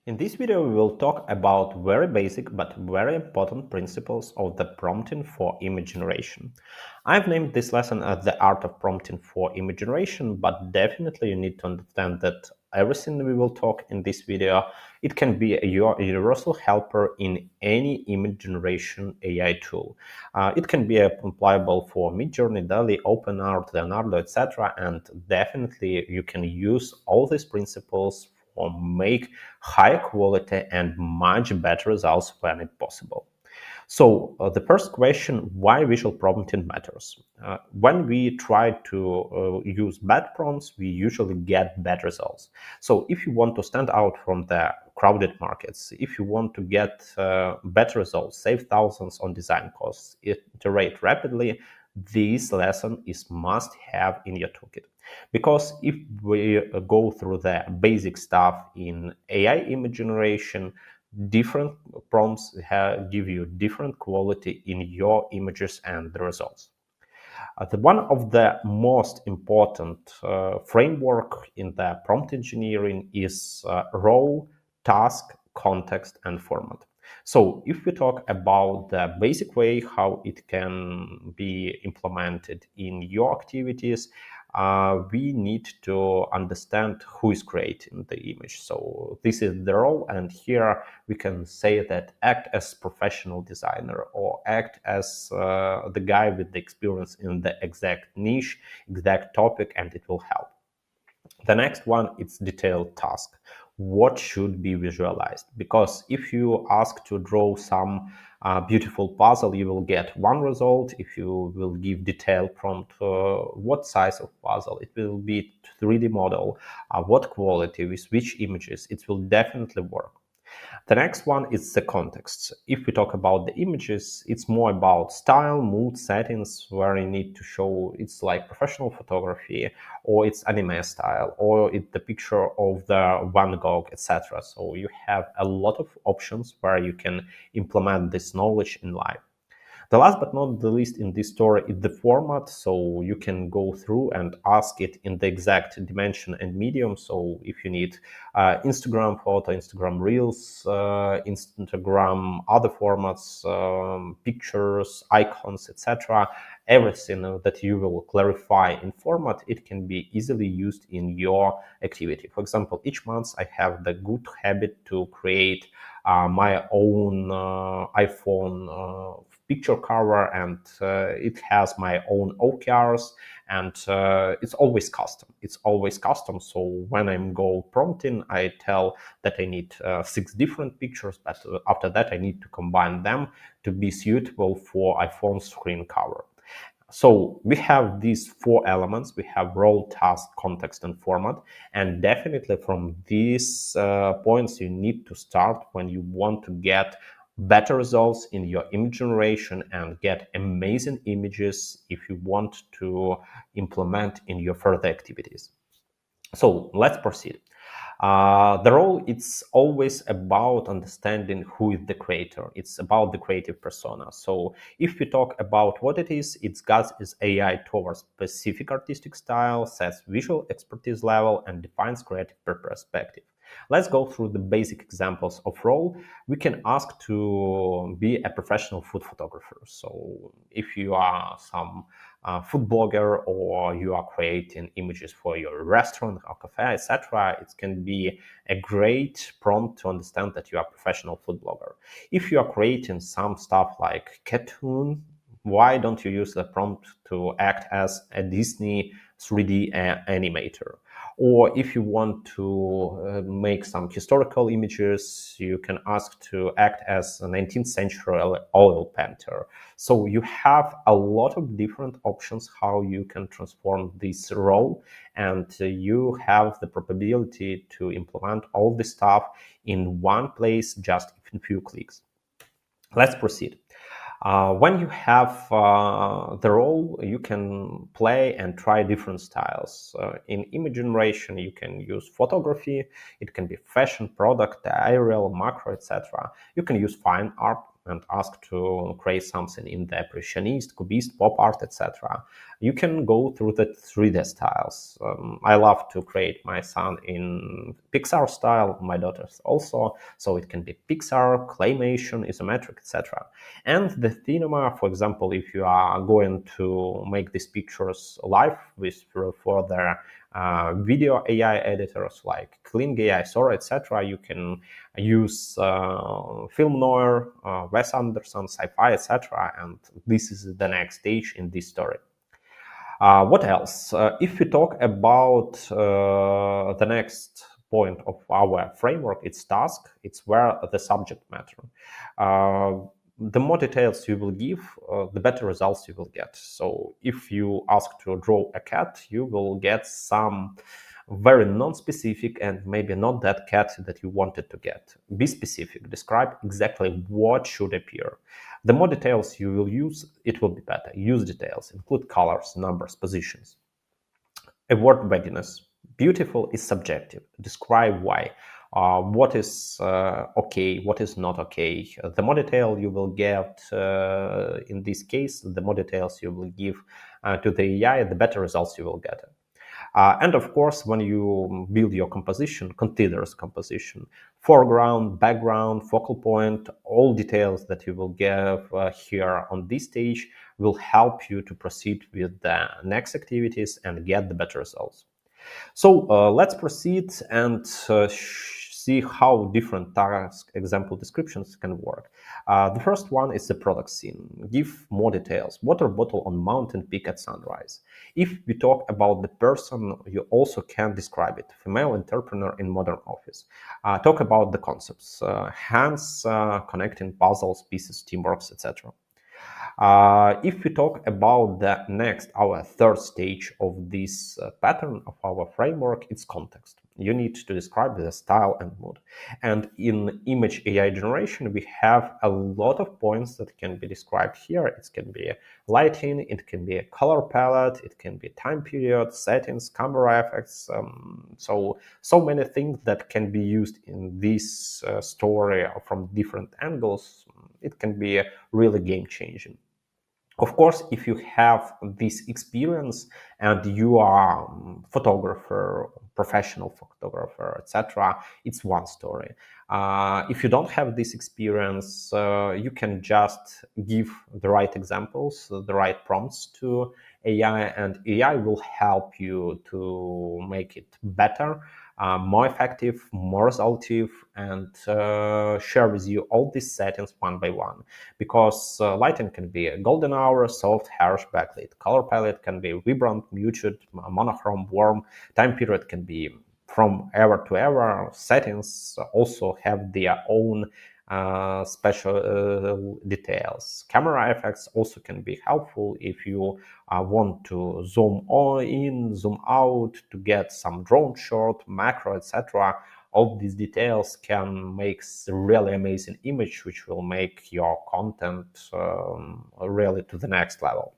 Speaker 2: In this video, we will talk about very basic but very important principles of the prompting for image generation. I've named this lesson as the art of prompting for image generation, but definitely you need to understand that everything we will talk in this video, it can be a universal helper in any image generation AI tool. It can be applicable for Midjourney, DALL-E, OpenArt, Leonardo, etc. And definitely you can use all these principles or make high quality and much better results when it's possible. So the first question: why visual prompting matters? When we try to use bad prompts, we usually get bad results. So if you want to stand out from the crowded markets, if you want to get better results, save thousands on design costs, iterate rapidly, this lesson is must have in your toolkit. Because if we go through the basic stuff in AI image generation, different prompts give you different quality in your images and the results. One of the most important framework in the prompt engineering is role, task, context, and format. So if we talk about the basic way how it can be implemented in your activities, we need to understand who is creating the image. So this is the role, and here we can say that act as professional designer or act as the guy with the experience in the exact niche, exact topic, and it will help. The next one is detailed task. What should be visualized? Because if you ask to draw some beautiful puzzle, you will get one result. If you will give detailed prompt, what size of puzzle, it will be 3D model, what quality, with which images, it will definitely work. The next one is the context. If we talk about the images, it's more about style, mood, settings, where you need to show it's like professional photography, or it's anime style, or it's the picture of the Van Gogh, etc. So you have a lot of options where you can implement this knowledge in life. The last but not the least in this story is the format. So you can go through and ask it in the exact dimension and medium. So if you need Instagram photo, Instagram Reels, Instagram other formats, pictures, icons, etc., everything that you will clarify in format, it can be easily used in your activity. For example, each month I have the good habit to create my own iPhone picture cover, and it has my own OKRs, and it's always custom. It's always custom. So when I'm go prompting, I tell that I need 6 different pictures, but after that I need to combine them to be suitable for iPhone screen cover. So we have these 4 elements. We have role, task, context, and format. And definitely from these points, you need to start when you want to get better results in your image generation and get amazing images if you want to implement in your further activities. So let's proceed. The role, it's always about understanding who is the creator. It's about the creative persona. So if we talk about what it is, it's guides AI towards specific artistic style, sets visual expertise level, and defines creative perspective. Let's go through the basic examples of role. We can ask to be a professional food photographer. So if you are some food blogger, or you are creating images for your restaurant or cafe, etc., it can be a great prompt to understand that you are a professional food blogger. If you are creating some stuff like cartoon, why don't you use the prompt to act as a Disney 3D animator? Or if you want to make some historical images, you can ask to act as a 19th century oil painter. So you have a lot of different options how you can transform this role, and you have the probability to implement all this stuff in one place just in a few clicks. Let's proceed. When you have the role, you can play and try different styles. In image generation, you can use photography. It can be fashion, product, aerial, macro, etc. You can use fine art and ask to create something in the impressionist, cubist, pop art, etc. You can go through the 3D styles. I love to create my son in Pixar style, my daughters also, so it can be Pixar, claymation, isometric, etc. And the cinema, for example, if you are going to make these pictures live with further video AI editors like Kling AI, Sora, etc., you can use film noir, Wes Anderson, sci-fi, etc. And this is the next stage in this story. What else? If we talk about the next point of our framework, it's task. It's where the subject matter. The more details you will give, the better results you will get. So if you ask to draw a cat, you will get some very non-specific and maybe not that cat that you wanted to get. Be specific. Describe exactly what should appear. The more details you will use, it will be better. Use details, include colors, numbers, positions. Avoid vagueness. Beautiful is subjective. Describe why. What is okay, what is not okay. The more detail you will get in this case, the more details you will give to the AI, the better results you will get. And of course, when you build your composition, considers composition. Foreground, background, focal point, all details that you will give here on this stage will help you to proceed with the next activities and get the better results. So let's proceed and see how different task example descriptions can work. The first one is the product scene. Give more details. Water bottle on mountain peak at sunrise. If we talk about the person, you also can describe it. Female entrepreneur in modern office. Talk about the concepts. Hands connecting puzzles, pieces, teamwork, etc. If we talk about the next, our third stage of this pattern of our framework, it's context. You need to describe the style and mood. And in image AI generation, we have a lot of points that can be described here. It can be lighting, it can be a color palette, it can be time period, settings, camera effects. So many things that can be used in this story from different angles. It can be really game changing. Of course, if you have this experience and you are photographer, professional photographer, etc., it's one story. If you don't have this experience, you can just give the right examples, the right prompts to AI, and AI will help you to make it better, more effective, more resolutive, and share with you all these settings one by one. Because lighting can be a golden hour, soft, harsh, backlit. Color palette can be vibrant, muted, monochrome, warm. Time period can be from ever to ever. Settings also have their own special details. Camera effects also can be helpful if you want to zoom in, zoom out, to get some drone shot, macro, etc. All these details can make a really amazing image, which will make your content really to the next level.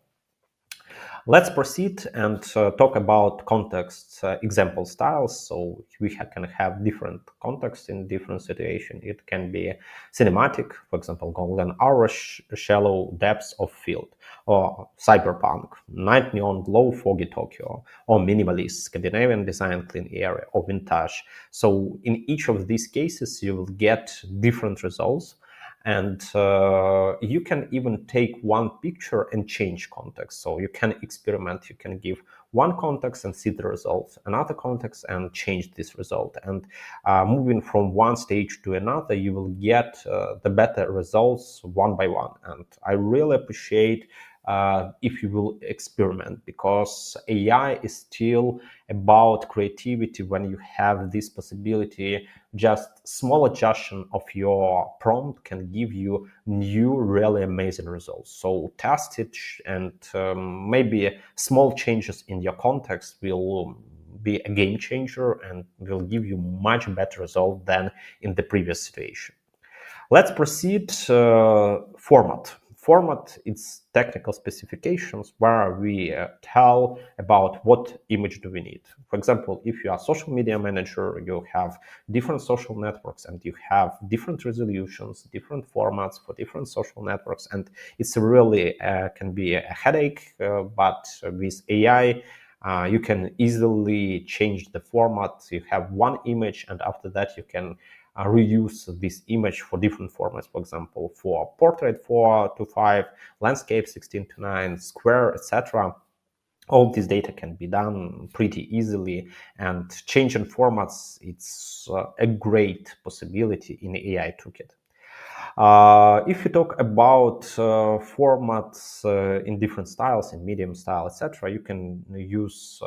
Speaker 2: Let's proceed and talk about context example styles. So we can have different contexts in different situations. It can be cinematic, for example, golden hour, shallow depths of field, or cyberpunk, night neon glow, foggy Tokyo, or minimalist, Scandinavian design, clean area, or vintage. So in each of these cases, you will get different results. And you can even take one picture and change context. So you can experiment, you can give one context and see the results, another context and change this result. And moving from one stage to another, you will get the better results one by one. And I really appreciate if you will experiment, because AI is still about creativity. When you have this possibility, just small adjustment of your prompt can give you new really amazing results. So test it, and maybe small changes in your context will be a game changer and will give you much better result than in the previous situation. Let's proceed. Format, it's technical specifications where we tell about what image do we need. For example, if you are a social media manager, you have different social networks and you have different resolutions, different formats for different social networks, and it's really can be a headache, but with AI, you can easily change the format. You have one image, and after that you can reuse this image for different formats. For example, for portrait 4:5, landscape 16:9, square, etc. All this data can be done pretty easily, and changing formats, it's a great possibility in the AI toolkit. If you talk about formats in different styles, in medium style, etc., you can use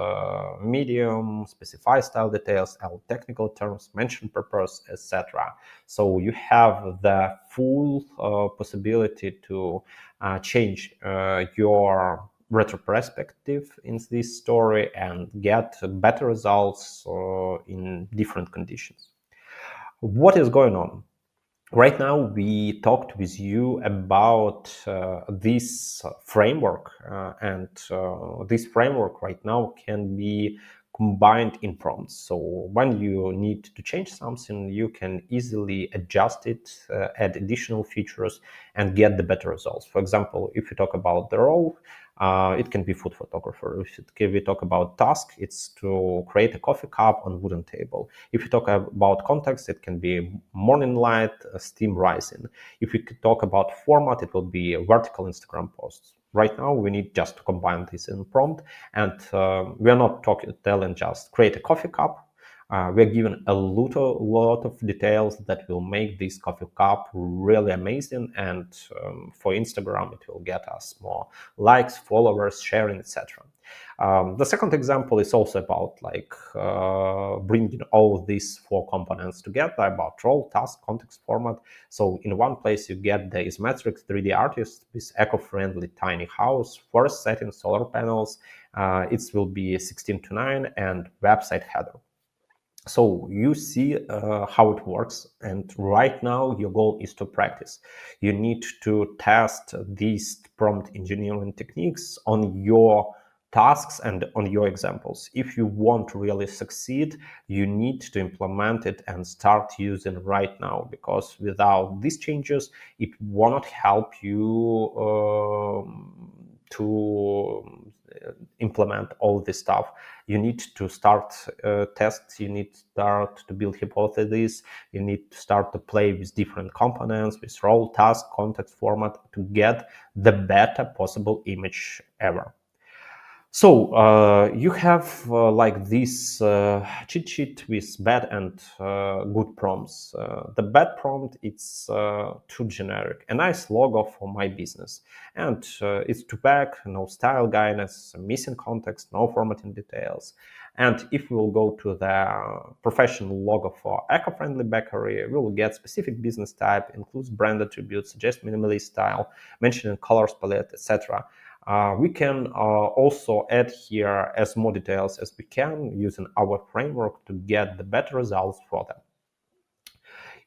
Speaker 2: medium, specify style details, add technical terms, mention purpose, etc. So you have the full possibility to change your retro perspective in this story and get better results in different conditions. What is going on? Right now, we talked with you about this framework, and this framework right now can be combined in prompts. So when you need to change something, you can easily adjust it, add additional features, and get the better results. For example, if you talk about the role, it can be food photographer. If we talk about task, it's to create a coffee cup on wooden table. If you talk about context, it can be morning light, steam rising. If we talk about format, it will be a vertical Instagram posts. Right now, we need just to combine this in prompt, and we are not telling just create a coffee cup. We're given a lot of details that will make this coffee cup really amazing, and for Instagram, it will get us more likes, followers, sharing, etc. The second example is also about bringing all these four components together, about role, task, context, format. So in one place you get the isometric 3D artist with eco-friendly tiny house, forest setting, solar panels. It will be 16:9 and website header. So you see how it works, and right now your goal is to practice. You need to test these prompt engineering techniques on your tasks and on your examples. If you want to really succeed, you need to implement it and start using right now, because without these changes, it will not help you to implement all this stuff, you need to start tests, you need to start to build hypotheses, you need to start to play with different components, with role, task, context, format to get the better possible image ever. So you have like this cheat sheet with bad and good prompts. The bad prompt, it's too generic. A nice logo for my business, and it's too vague, no style guidance, missing context, no formatting details. And if we will go to the professional logo for eco-friendly bakery, we will get specific business type, includes brand attributes, suggest minimalist style, mentioning colors palette, etc. We can also add here as more details as we can using our framework to get the better results for them.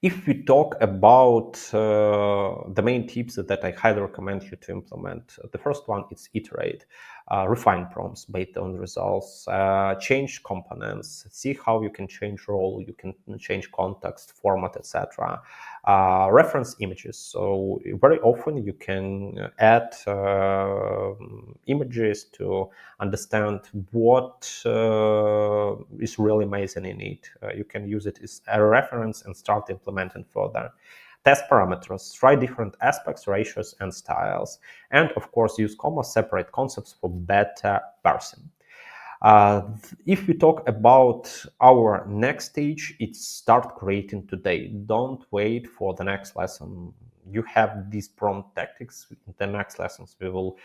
Speaker 2: If we talk about the main tips that I highly recommend you to implement, the first one is iterate, refine prompts based on results, change components, see how you can change role, you can change context, format, etc. Reference images. So very often you can add images to understand what is really amazing in it. You can use it as a reference and start implementing further. Test parameters, try different aspects, ratios, and styles. And of course, use comma separate concepts for better parsing. If we talk about our next stage, it's start creating today. Don't wait for the next lesson. You have these prompt tactics. In the next lessons, we will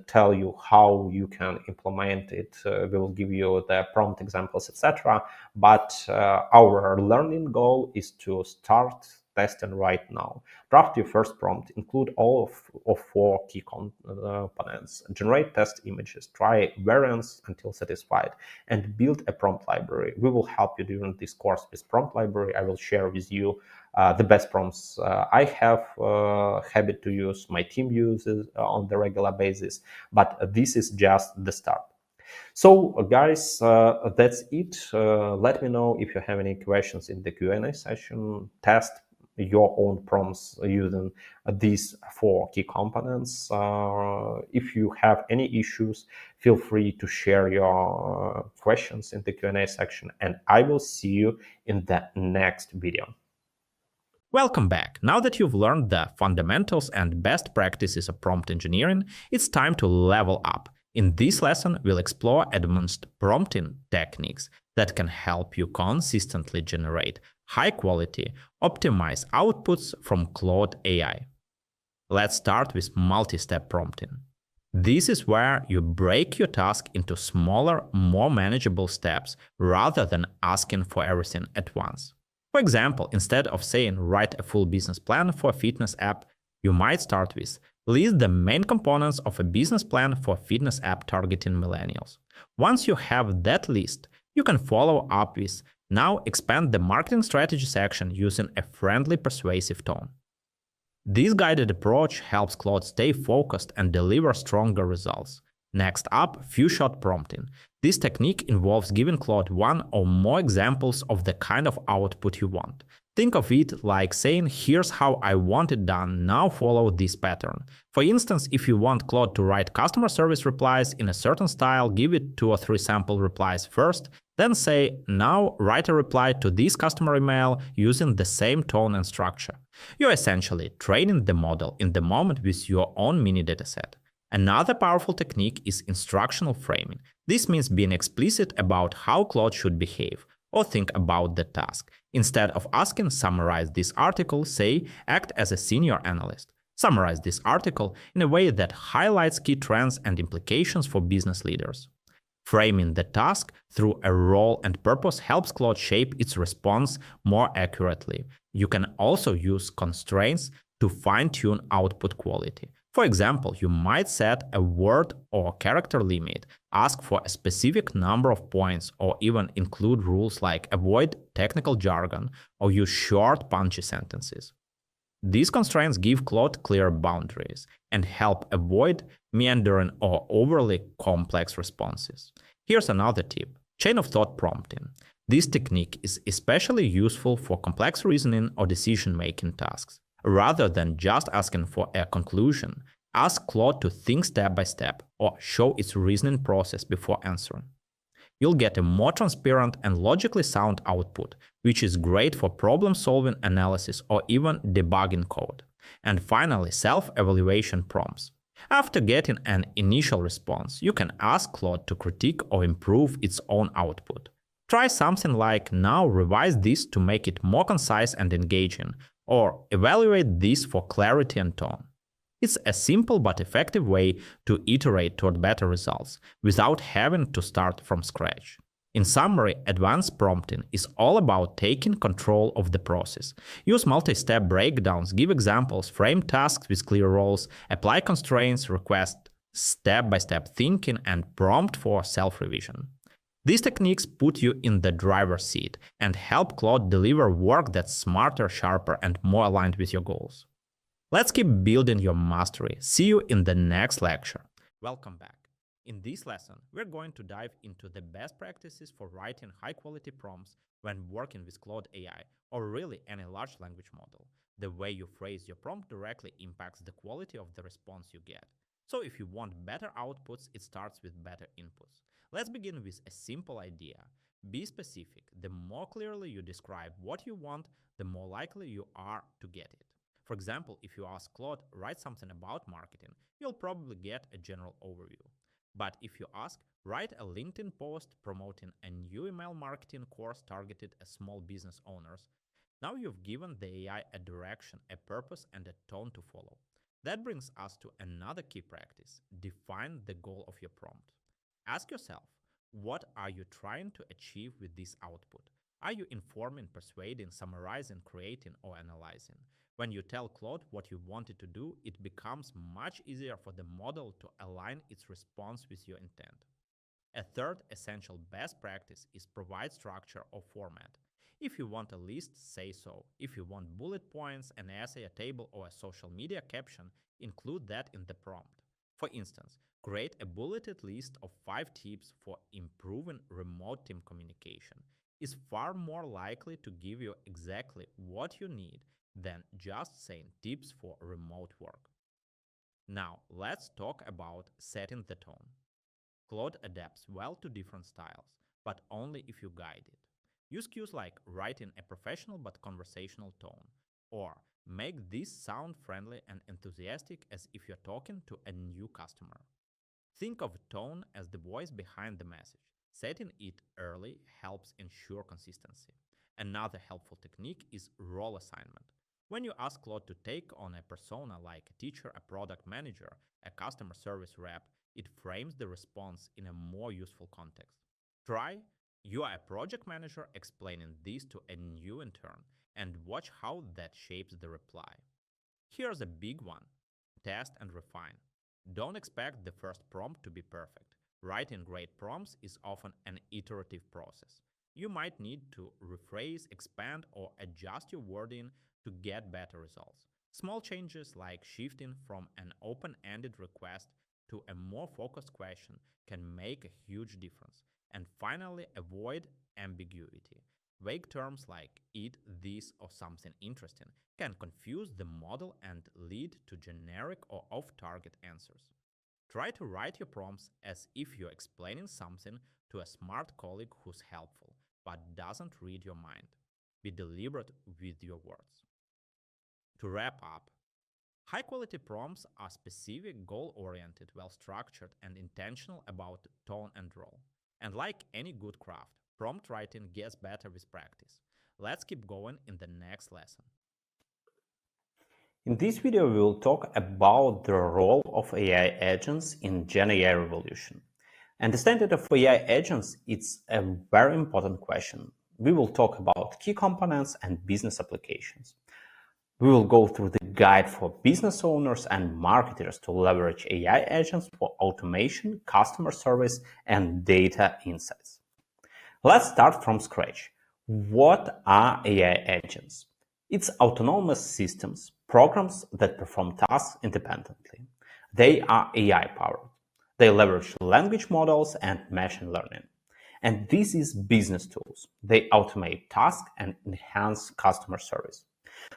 Speaker 2: tell you how you can implement it. We will give you the prompt examples, etc. But our learning goal is to start testing right now. Draft your first prompt, include all of 4 key components, generate test images, try variants until satisfied, and build a prompt library. We will help you during this course with prompt library. I will share with you the best prompts I have habit to use, my team uses on the regular basis, but this is just the start. So guys, that's it. Let me know if you have any questions in the Q&A session. Test your own prompts using these 4 key components. If you have any issues, feel free to share your questions in the Q&A section, and I will see you in the next video.
Speaker 1: Welcome back. Now that you've learned the fundamentals and best practices of prompt engineering, it's time to level up. In this lesson, we'll explore advanced prompting techniques that can help you consistently generate high-quality, optimized outputs from Claude AI. Let's start with multi-step prompting. This is where you break your task into smaller, more manageable steps rather than asking for everything at once. For example, instead of saying write a full business plan for a fitness app, you might start with list the main components of a business plan for a fitness app targeting millennials. Once you have that list, you can follow up with now expand the marketing strategy section using a friendly, persuasive tone. This guided approach helps Claude stay focused and deliver stronger results. Next up, few-shot prompting. This technique involves giving Claude 1 or more examples of the kind of output you want. Think of it like saying, here's how I want it done, now follow this pattern. For instance, if you want Claude to write customer service replies in a certain style, give it 2 or 3 sample replies first, then say, now write a reply to this customer email using the same tone and structure. You're essentially training the model in the moment with your own mini dataset. Another powerful technique is instructional framing. This means being explicit about how Claude should behave or think about the task. Instead of asking, summarize this article, say, act as a senior analyst. Summarize this article in a way that highlights key trends and implications for business leaders. Framing the task through a role and purpose helps Claude shape its response more accurately. You can also use constraints to fine-tune output quality. For example, you might set a word or character limit, ask for a specific number of points, or even include rules like avoid technical jargon or use short, punchy sentences. These constraints give Claude clear boundaries and help avoid meandering or overly complex responses. Here's another tip: chain of thought prompting. This technique is especially useful for complex reasoning or decision-making tasks. Rather than just asking for a conclusion, Ask Claude to think step by step or show its reasoning process before answering. You'll get a more transparent and logically sound output, which is great for problem-solving analysis or even debugging code. And finally, self-evaluation prompts. After getting an initial response, you can ask Claude to critique or improve its own output. Try something like, now revise this to make it more concise and engaging, or evaluate this for clarity and tone. It's a simple but effective way to iterate toward better results without having to start from scratch. In summary, advanced prompting is all about taking control of the process. Use multi-step breakdowns, give examples, frame tasks with clear roles, apply constraints, request step-by-step thinking, and prompt for self-revision. These techniques put you in the driver's seat and help Claude deliver work that's smarter, sharper, and more aligned with your goals. Let's keep building your mastery. See you in the next lecture. Welcome back. In this lesson, we're going to dive into the best practices for writing high-quality prompts when working with Claude AI or really any large language model. The way you phrase your prompt directly impacts the quality of the response you get. So if you want better outputs, it starts with better inputs. Let's begin with a simple idea. Be specific. The more clearly you describe what you want, the more likely you are to get it. For example, if you ask Claude, write something about marketing, you'll probably get a general overview. But if you ask, write a LinkedIn post promoting a new email marketing course targeted at small business owners, now you've given the AI a direction, a purpose, and a tone to follow. That brings us to another key practice. Define the goal of your prompt. Ask yourself, what are you trying to achieve with this output? Are you informing, persuading, summarizing, creating, or analyzing? When you tell Claude what you want it to do, it becomes much easier for the model to align its response with your intent. A third essential best practice is provide structure or format. If you want a list, say so. If you want bullet points, an essay, a table, or a social media caption, include that in the prompt. For instance, create a bulleted list of 5 tips for improving remote team communication. Is far more likely to give you exactly what you need than just saying tips for remote work. Now, let's talk about setting the tone. Claude adapts well to different styles, but only if you guide it. Use cues like write in a professional but conversational tone, or make this sound friendly and enthusiastic as if you're talking to a new customer. Think of tone as the voice behind the message. Setting it early helps ensure consistency. Another helpful technique is role assignment. When you ask Claude to take on a persona like a teacher, a product manager, a customer service rep, it frames the response in a more useful context. Try, you are a project manager explaining this to a new intern, and watch how that shapes the reply. Here's a big one. Test and refine. Don't expect the first prompt to be perfect. Writing great prompts is often an iterative process. You might need to rephrase, expand, or adjust your wording to get better results. Small changes like shifting from an open-ended request to a more focused question can make a huge difference. And finally, avoid ambiguity. Vague terms like it, this, or something interesting can confuse the model and lead to generic or off-target answers. Try to write your prompts as if you're explaining something to a smart colleague who's helpful, but doesn't read your mind. Be deliberate with your words. To wrap up, high quality prompts are specific, goal oriented, well structured, and intentional about tone and role. And like any good craft, prompt writing gets better with practice. Let's keep going in the next lesson.
Speaker 2: In this video, we will talk about the role of AI agents in Gen AI revolution. Understanding of AI agents is a very important question. We will talk about key components and business applications. We will go through the guide for business owners and marketers to leverage AI agents for automation, customer service, and data insights. Let's start from scratch. What are AI agents? It's autonomous systems, programs that perform tasks independently. They are AI-powered. They leverage language models and machine learning. And this is business tools. They automate tasks and enhance customer service.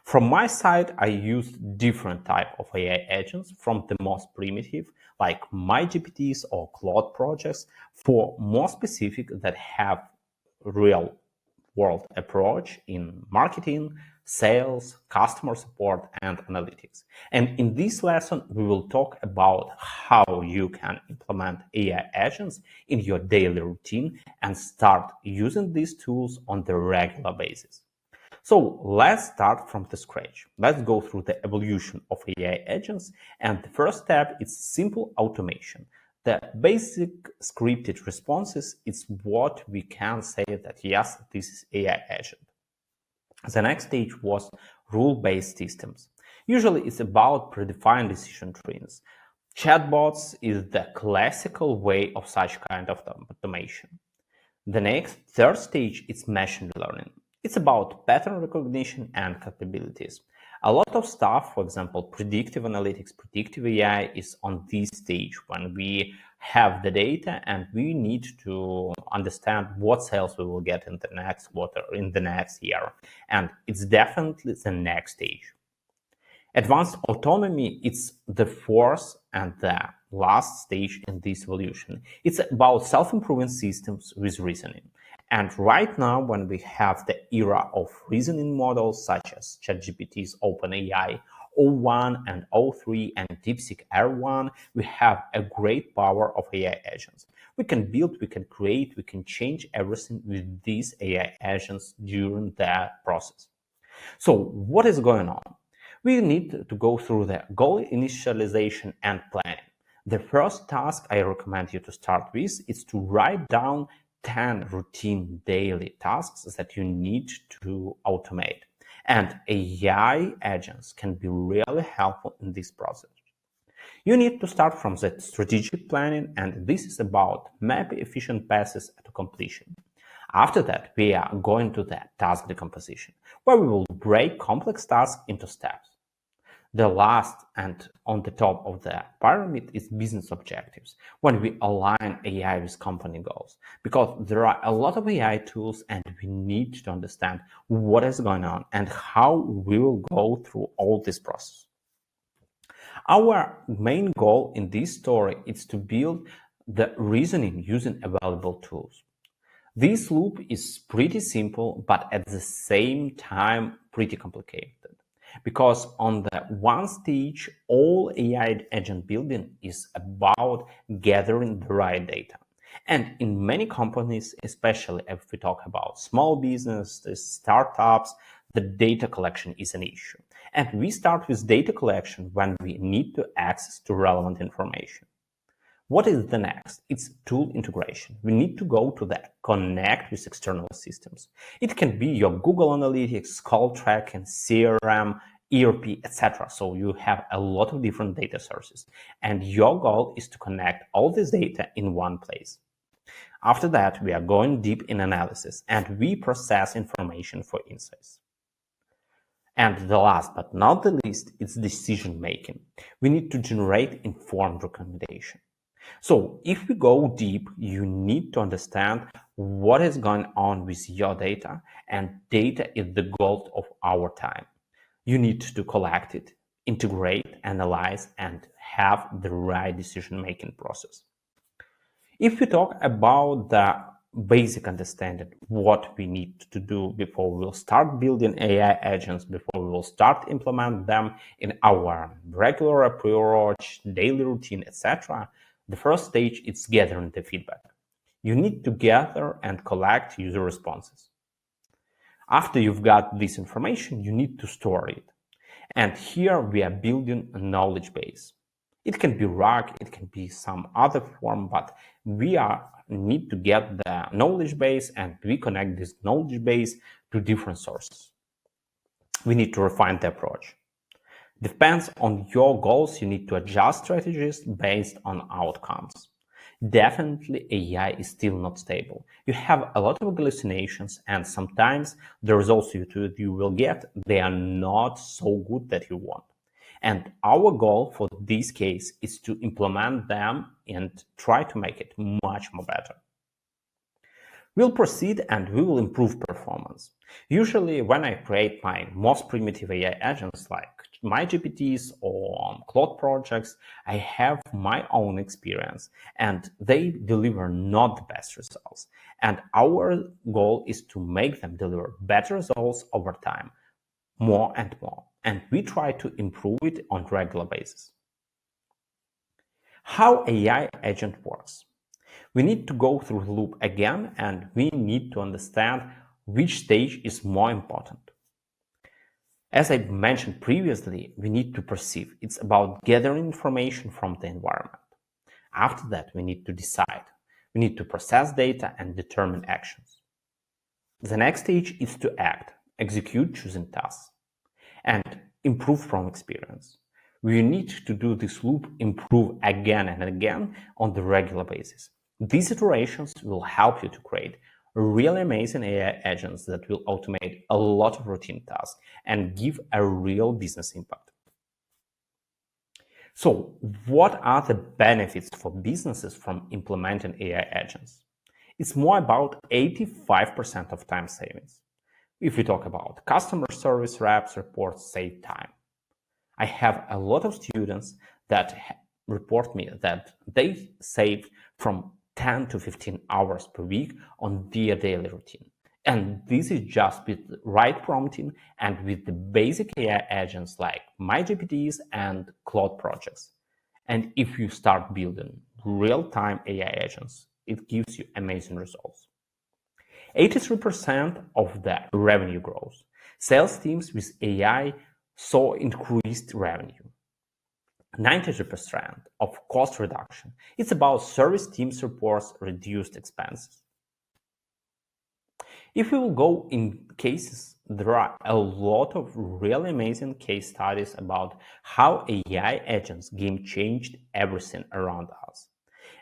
Speaker 2: From my side, I used different type of AI agents, from the most primitive, like MyGPTs or Claude projects, for more specific that have real world approach in marketing, sales, customer support, and analytics. And in this lesson, we will talk about how you can implement AI agents in your daily routine and start using these tools on the regular basis. So let's start from the scratch. Let's go through the evolution of AI agents. And the first step is simple automation. The basic scripted responses is what we can say that yes, this is AI agent. The next stage was rule-based systems. Usually it's about predefined decision trees. Chatbots is the classical way of such kind of automation. The next, third stage is machine learning. It's about pattern recognition and capabilities. A lot of stuff, for example, predictive analytics, predictive AI is on this stage when we have the data and we need to understand what sales we will get in the next quarter, in the next year. And it's definitely the next stage. Advanced autonomy, it's the fourth and the last stage in this evolution. It's about self-improving systems with reasoning. And right now, when we have the era of reasoning models such as ChatGPT's OpenAI O1 and O3 and DeepSeek R1, we have a great power of AI agents. We can build, we can create, we can change everything with these AI agents during the process. So what is going on? We need to go through the goal initialization and planning. The first task I recommend you to start with is to write down 10 routine daily tasks that you need to automate. And AI agents can be really helpful in this process. You need to start from the strategic planning, and this is about map efficient paths to completion. After that, we are going to the task decomposition, where we will break complex tasks into steps. The last and on the top of the pyramid is business objectives, when we align AI with company goals, because there are a lot of AI tools and we need to understand what is going on and how we will go through all this process. Our main goal in this story is to build the reasoning using available tools. This loop is pretty simple, but at the same time pretty complicated. Because on the one stage, all AI agent building is about gathering the right data. And in many companies, especially if we talk about small businesses, startups, the data collection is an issue. And we start with data collection when we need to access to relevant information. What is the next? It's tool integration. We need to go to the connect with external systems. It can be your Google Analytics, call tracking, CRM, ERP, etc. So you have a lot of different data sources. And your goal is to connect all this data in one place. After that, we are going deep in analysis and we process information for insights. And the last but not the least, it's decision making. We need to generate informed recommendation. So if we go deep, you need to understand what is going on with your data, and data is the gold of our time. You need to collect it, integrate, analyze, and have the right decision-making process. If we talk about the basic understanding, what we need to do before we will start building AI agents, before we will start implement them in our regular approach, daily routine, etc., the first stage is gathering the feedback. You need to gather and collect user responses. After you've got this information, you need to store it. And here we are building a knowledge base. It can be RAG, it can be some other form, but we need to get the knowledge base and we connect this knowledge base to different sources. We need to refine the approach. Depends on your goals, you need to adjust strategies based on outcomes. Definitely AI is still not stable. You have a lot of hallucinations, and sometimes the results you will get, they are not so good that you want. And our goal for this case is to implement them and try to make it much more better. We'll proceed and we will improve performance. Usually when I create my most primitive AI agents like my GPTs or Claude projects, I have my own experience and they deliver not the best results. And our goal is to make them deliver better results over time, more and more. And we try to improve it on a regular basis. How AI agent works. We need to go through the loop again and we need to understand which stage is more important. As I mentioned previously, we need to perceive. It's about gathering information from the environment. After that, we need to decide. We need to process data and determine actions. The next stage is to act, execute chosen tasks, and improve from experience. We need to do this loop, improve again and again on the regular basis. These iterations will help you to create really amazing AI agents that will automate a lot of routine tasks and give a real business impact. So, what are the benefits for businesses from implementing AI agents? It's more about 85% of time savings. If we talk about customer service reps, reports save time. I have a lot of students that report me that they save from 10 to 15 hours per week on their daily routine. And this is just with the right prompting and with the basic AI agents like MyGPTs and Claude projects. And if you start building real-time AI agents, it gives you amazing results. 83% of the revenue growth. Sales teams with AI saw increased revenue. 93% of cost reduction. It's about service teams reports reduced expenses. If we will go in cases, there are a lot of really amazing case studies about how AI agents game changed everything around us.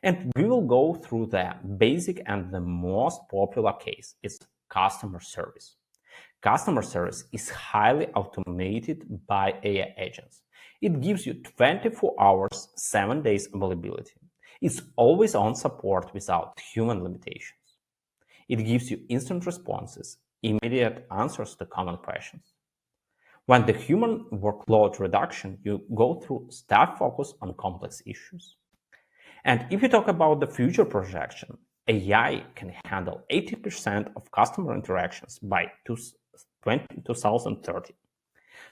Speaker 2: And we will go through the basic and the most popular case. It's customer service. Customer service is highly automated by AI agents. It gives you 24 hours, 7 days availability. It's always on support without human limitations. It gives you instant responses, immediate answers to common questions. When the human workload reduction, you go through staff focus on complex issues. And if you talk about the future projection, AI can handle 80% of customer interactions by 2030.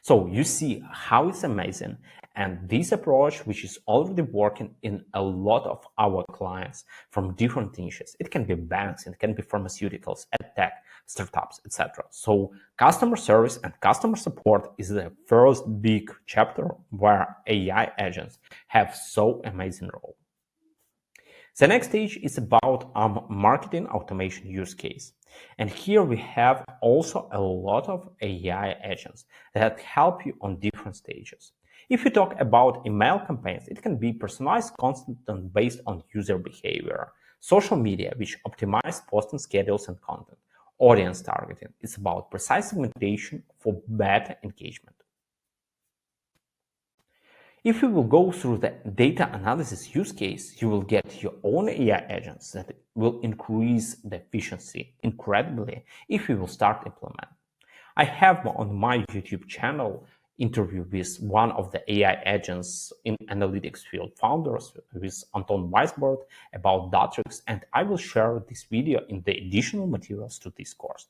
Speaker 2: So you see how it's amazing. And this approach, which is already working in a lot of our clients from different niches, it can be banks, it can be pharmaceuticals, edtech, startups, etc. So customer service and customer support is the first big chapter where AI agents have so amazing role. The next stage is about marketing automation use case. And here we have also a lot of AI agents that help you on different stages. If you talk about email campaigns, it can be personalized content based on user behavior. Social media, which optimize posting schedules and content. Audience targeting, it's about precise segmentation for better engagement. If you will go through the data analysis use case, you will get your own AI agents that will increase the efficiency incredibly if you will start implementing. I have on my YouTube channel interview with one of the AI agents in analytics field founders with Anton Weisbord about Datrix, and I will share this video in the additional materials to this course.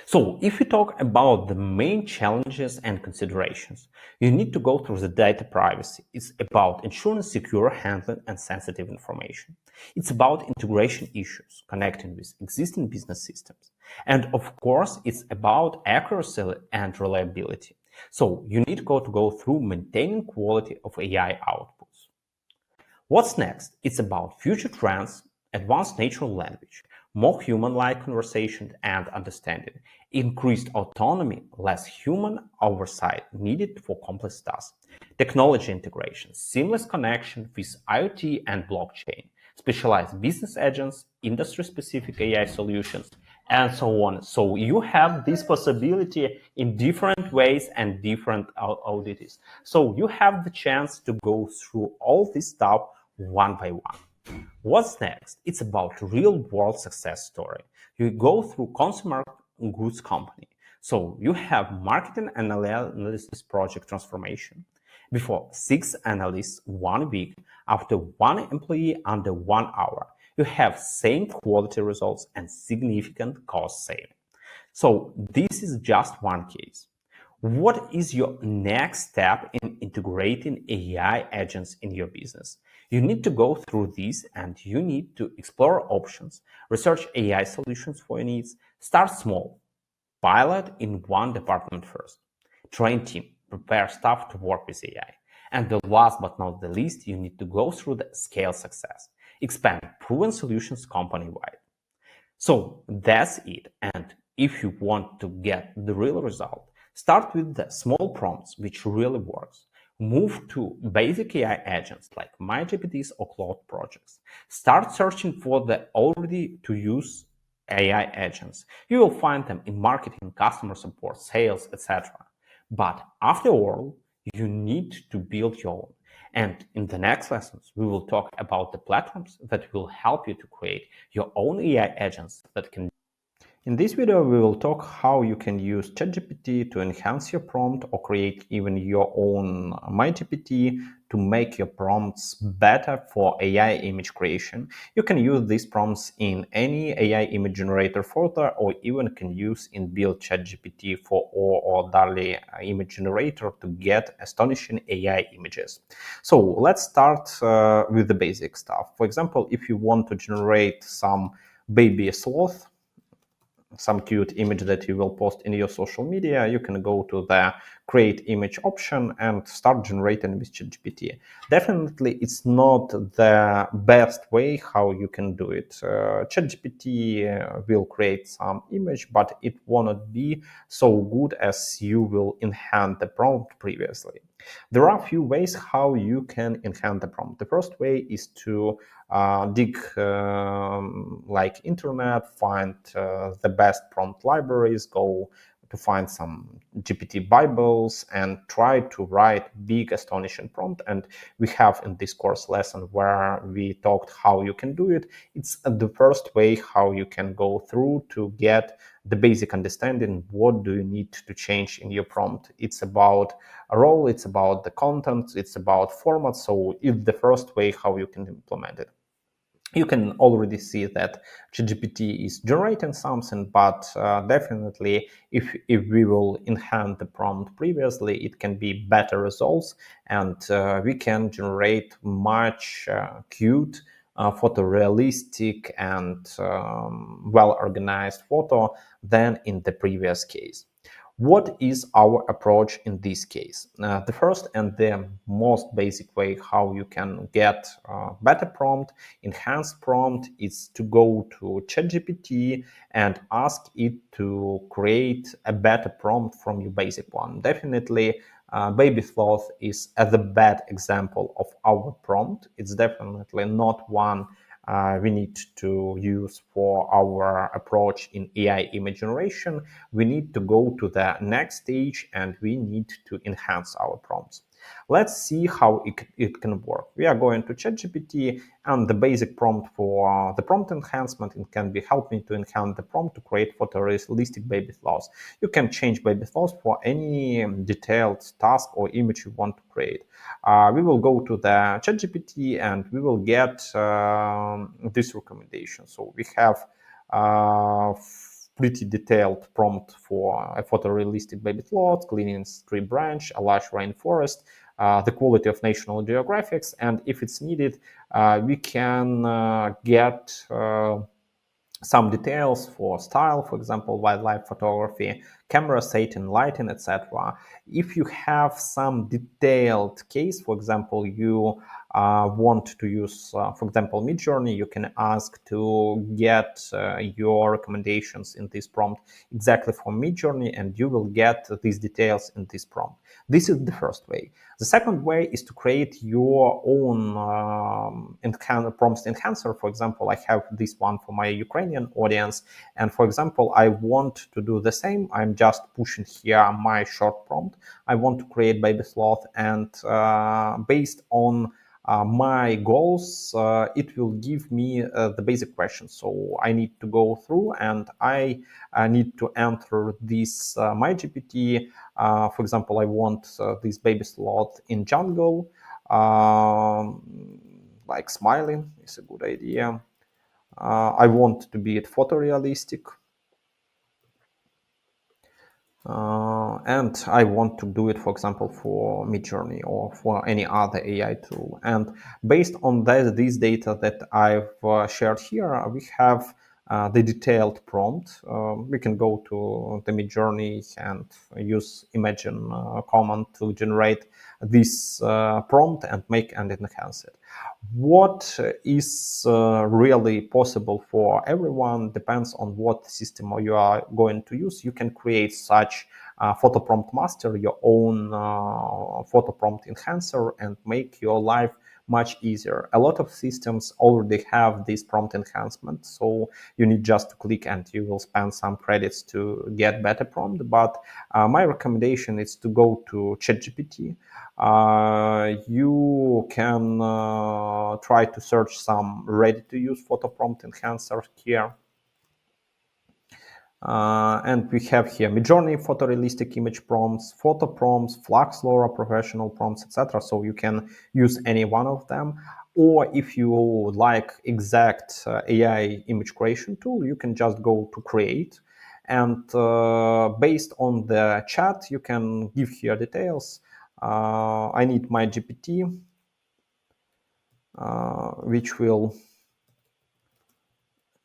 Speaker 2: So if we talk about the main challenges and considerations, you need to go through the data privacy. It's about ensuring secure handling and sensitive information. It's about integration issues, connecting with existing business systems. And of course, it's about accuracy and reliability. So you need to go through maintaining quality of AI outputs. What's next? It's about future trends, advanced natural language, more human-like conversation and understanding, increased autonomy, less human oversight needed for complex tasks, technology integration, seamless connection with IoT and blockchain, specialized business agents, industry-specific AI solutions, and so on. So you have this possibility in different ways and different audits. So you have the chance to go through all this stuff one by one. What's next? It's about real-world success story. You go through consumer goods company. So you have marketing analysis project transformation. Before 6 analysts 1 week, after 1 employee under 1 hour, you have same quality results and significant cost saving. So this is just one case. What is your next step in integrating AI agents in your business? You need to go through these and you need to explore options, research AI solutions for your needs, start small, pilot in one department first, train team, prepare staff to work with AI. And the last but not the least, you need to go through the scale success, expand proven solutions company-wide. So that's it. And if you want to get the real result, start with the small prompts, which really works. Move to basic AI agents like MyGPTs or Cloud projects. Start searching for the already to use AI agents. You will find them in marketing, customer support, sales, etc. But after all, you need to build your own. And in the next lessons, we will talk about the platforms that will help you to create your own AI agents that can. In this video, we will talk how you can use ChatGPT to enhance your prompt or create even your own MyGPT to make your prompts better for AI image creation. You can use these prompts in any AI image generator further, or even can use in build ChatGPT for or DALL-E image generator to get astonishing AI images. So let's start with the basic stuff. For example, if you want to generate some baby sloth, some cute image that you will post in your social media, you can go to the create image option and start generating with ChatGPT. Definitely, it's not the best way how you can do it. ChatGPT will create some image, but it won't be so good as you will enhance the prompt previously. There are a few ways how you can enhance the prompt. The first way is to dig like internet, find the best prompt libraries, go to find some GPT Bibles and try to write big astonishing prompt. And we have in this course lesson where we talked how you can do it. It's the first way how you can go through to get the basic understanding what do you need to change in your prompt. It's about a role, it's about the content, it's about format. So it's the first way how you can implement it. You can already see that ChatGPT is generating something, but definitely if we will enhance the prompt previously, it can be better results, and we can generate much cute, photorealistic and well-organized photo than in the previous case. What is our approach in this case? The first and the most basic way how you can get better prompt, enhanced prompt, is to go to ChatGPT and ask it to create a better prompt from your basic one. Definitely, baby sloth is the bad example of our prompt. It's definitely not one we need to use for our approach in AI image generation. We need to go to the next stage and we need to enhance our prompts. Let's see how it can work. We are going to ChatGPT, and the basic prompt for the prompt enhancement, it can be help me to enhance the prompt to create photorealistic baby sloths. You can change baby sloths for any detailed task or image you want to create. We will go to the ChatGPT and we will get this recommendation. So we have pretty detailed prompt for a photorealistic baby sloth, cleaning tree branch, a lush rainforest, the quality of National Geographics, and if it's needed, we can get some details for style, for example, wildlife photography, camera setting, lighting, etc. If you have some detailed case, for example, you want to use, for example, Midjourney, you can ask to get your recommendations in this prompt exactly from Midjourney, and you will get these details in this prompt. This is the first way. The second way is to create your own prompt enhancer. For example, I have this one for my Ukrainian audience, and for example, I want to do the same. I'm just pushing here my short prompt. I want to create baby sloth, and based on my goals, it will give me the basic questions. So I need to go through and I need to enter this my GPT. For example, I want this baby sloth in jungle, like smiling is a good idea. I want to be it photorealistic. And I want to do it, for example, for Midjourney or for any other AI tool. And based on these data that I've shared here, we have the detailed prompt. We can go to the Midjourney and use Imagine command to generate this prompt and make and enhance it. What is really possible for everyone depends on what system you are going to use. You can create such photo prompt master, your own photo prompt enhancer, and make your life much easier. A lot of systems already have this prompt enhancement, so you need just to click and you will spend some credits to get better prompt. But my recommendation is to go to ChatGPT. You can try to search some ready-to-use photo prompt enhancer here. And we have here Midjourney photorealistic image prompts, photo prompts, Flux LoRa professional prompts, etc. So you can use any one of them. Or if you like exact AI image creation tool, you can just go to create. And based on the chat, you can give here details. I need my GPT, which will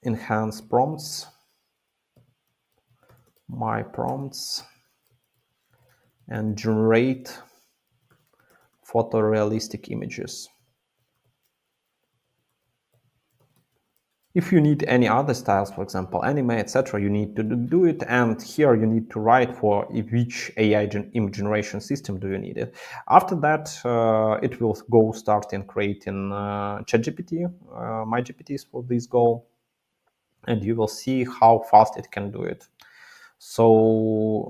Speaker 2: enhance prompts, my prompts, and generate photorealistic images. If you need any other styles, for example, anime, etc., you need to do it. And here you need to write for which AI image generation system do you need it. After that, it will go start in creating ChatGPT, my GPTs for this goal. And you will see how fast it can do it. So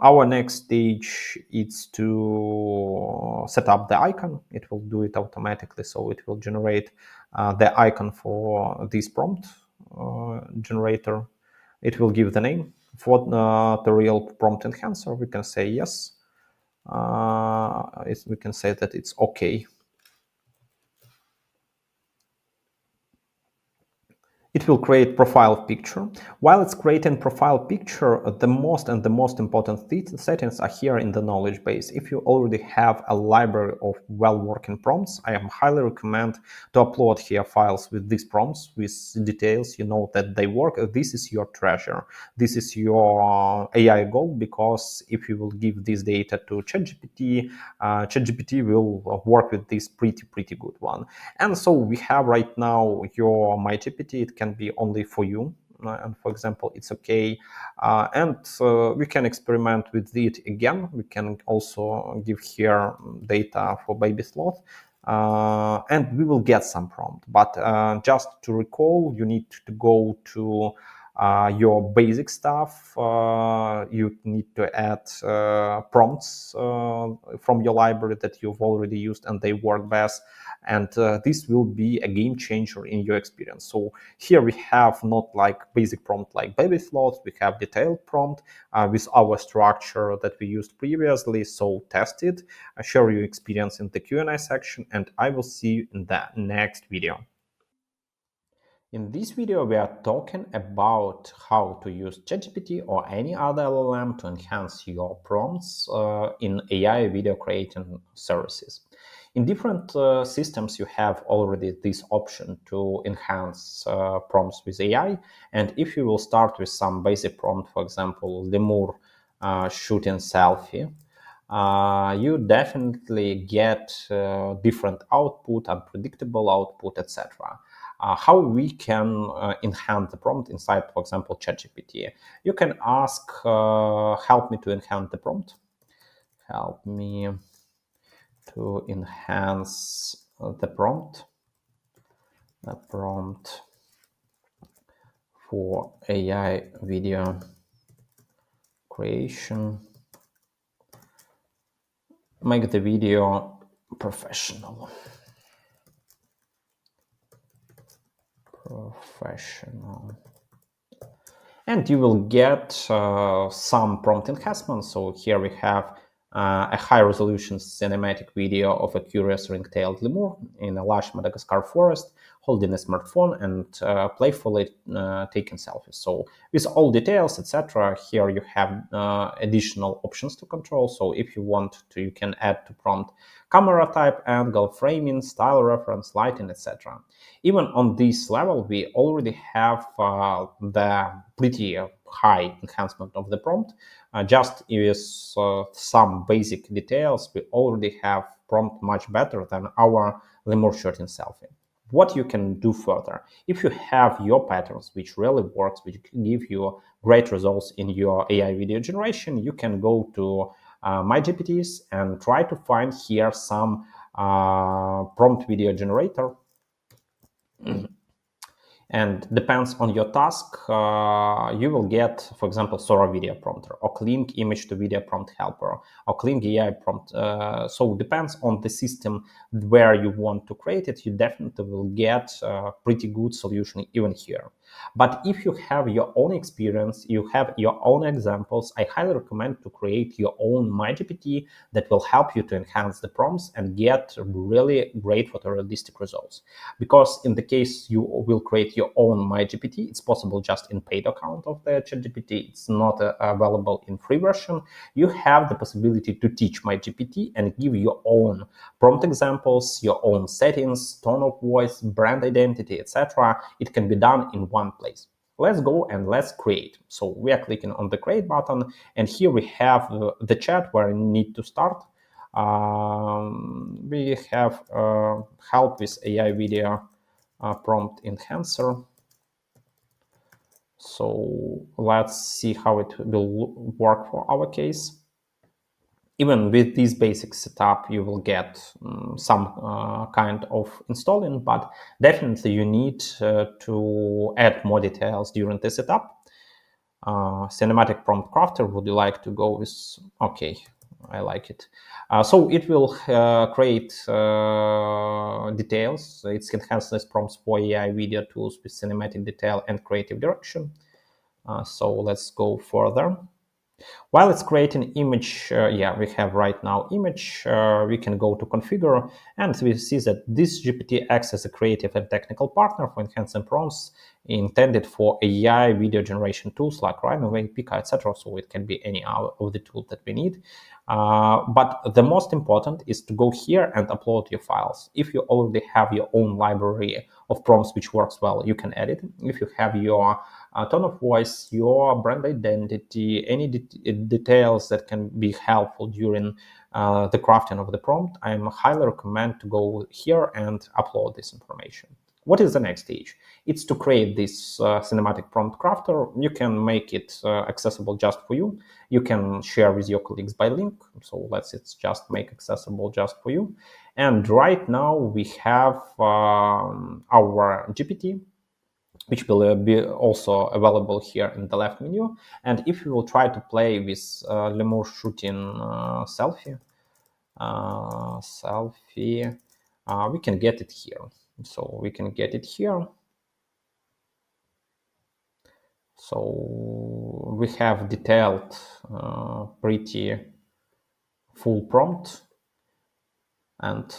Speaker 2: our next stage is to set up the icon. It will do it automatically, so it will generate the icon for this prompt generator. It will give the name for the real prompt enhancer. We can say yes. We can say that it's okay. It will create profile picture. While it's creating profile picture, the most important settings are here in the knowledge base. If you already have a library of well-working prompts, I highly recommend to upload here files with these prompts, with details. You know that they work. This is your treasure. This is your AI gold, because if you will give this data to ChatGPT, ChatGPT will work with this pretty good one. And so we have right now your my GPT. It can be only for you, and for example, it's okay. And we can experiment with it again. We can also give here data for baby sloth, and we will get some prompt. But just to recall, you need to go to your basic stuff. You need to add prompts from your library that you've already used and they work best. And this will be a game changer in your experience. So here we have not like basic prompt like baby sloth, we have detailed prompt with our structure that we used previously. So test it, share your experience in the Q&A section, and I will see you in the next video. In this video, we are talking about how to use ChatGPT or any other LLM to enhance your prompts in AI video creating services. In different systems, you have already this option to enhance prompts with AI. And if you will start with some basic prompt, for example, lemur shooting selfie, you definitely get different output, unpredictable output, etc. How we can enhance the prompt inside, for example, ChatGPT. You can ask, help me to enhance the prompt. Help me to enhance the prompt for AI video creation. Make the video professional. Professional. And you will get some prompt enhancements. So here we have a high-resolution cinematic video of a curious ring-tailed lemur in a lush Madagascar forest, holding a smartphone and playfully taking selfies. So with all details, etc., here you have additional options to control. So if you want to, you can add to prompt camera type, angle, framing, style reference, lighting, etc. Even on this level, we already have the pretty high enhancement of the prompt. Just with some basic details, we already have prompt much better than our lemur shooting selfie. What you can do further, if you have your patterns which really works, which give you great results in your AI video generation, you can go to my GPTs and try to find here some prompt video generator. And depends on your task, you will get, for example, Sora video prompter or Kling image to video prompt helper or Kling AI prompt. So depends on the system where you want to create it. You definitely will get a pretty good solution even here. But if you have your own experience, you have your own examples, I highly recommend to create your own MyGPT that will help you to enhance the prompts and get really great photorealistic results. Because in the case you will create your own MyGPT, it's possible just in paid account of the ChatGPT. It's not available in free version. You have the possibility to teach MyGPT and give your own prompt examples, your own settings, tone of voice, brand identity, etc. It can be done in one place. Let's go and let's create. So we are clicking on the create button, and here we have the chat where I need to start. We have help with AI video prompt enhancer. So let's see how it will work for our case. Even with this basic setup, you will get some kind of installing, but definitely you need to add more details during the setup. Cinematic prompt crafter, would you like to go with? Okay, I like it. So it will create details. It's enhanced prompts for AI video tools with cinematic detail and creative direction. So let's go further. While it's creating image, we have right now image, we can go to configure, and we see that this GPT acts as a creative and technical partner for enhancing prompts intended for AI video generation tools like Rhino, Pika, etc. So it can be any of the tools that we need. But the most important is to go here and upload your files. If you already have your own library of prompts which works well, you can edit. If you have your tone of voice, your brand identity, any details that can be helpful during the crafting of the prompt, I highly recommend to go here and upload this information. What is the next stage? It's to create this cinematic prompt crafter. You can make it accessible just for you. You can share with your colleagues by link. So let's just make accessible just for you. And right now we have our GPT, which will be also available here in the left menu. And if you will try to play with lemur shooting selfie, we can get it here. So we can get it here. So we have detailed, pretty full prompt, and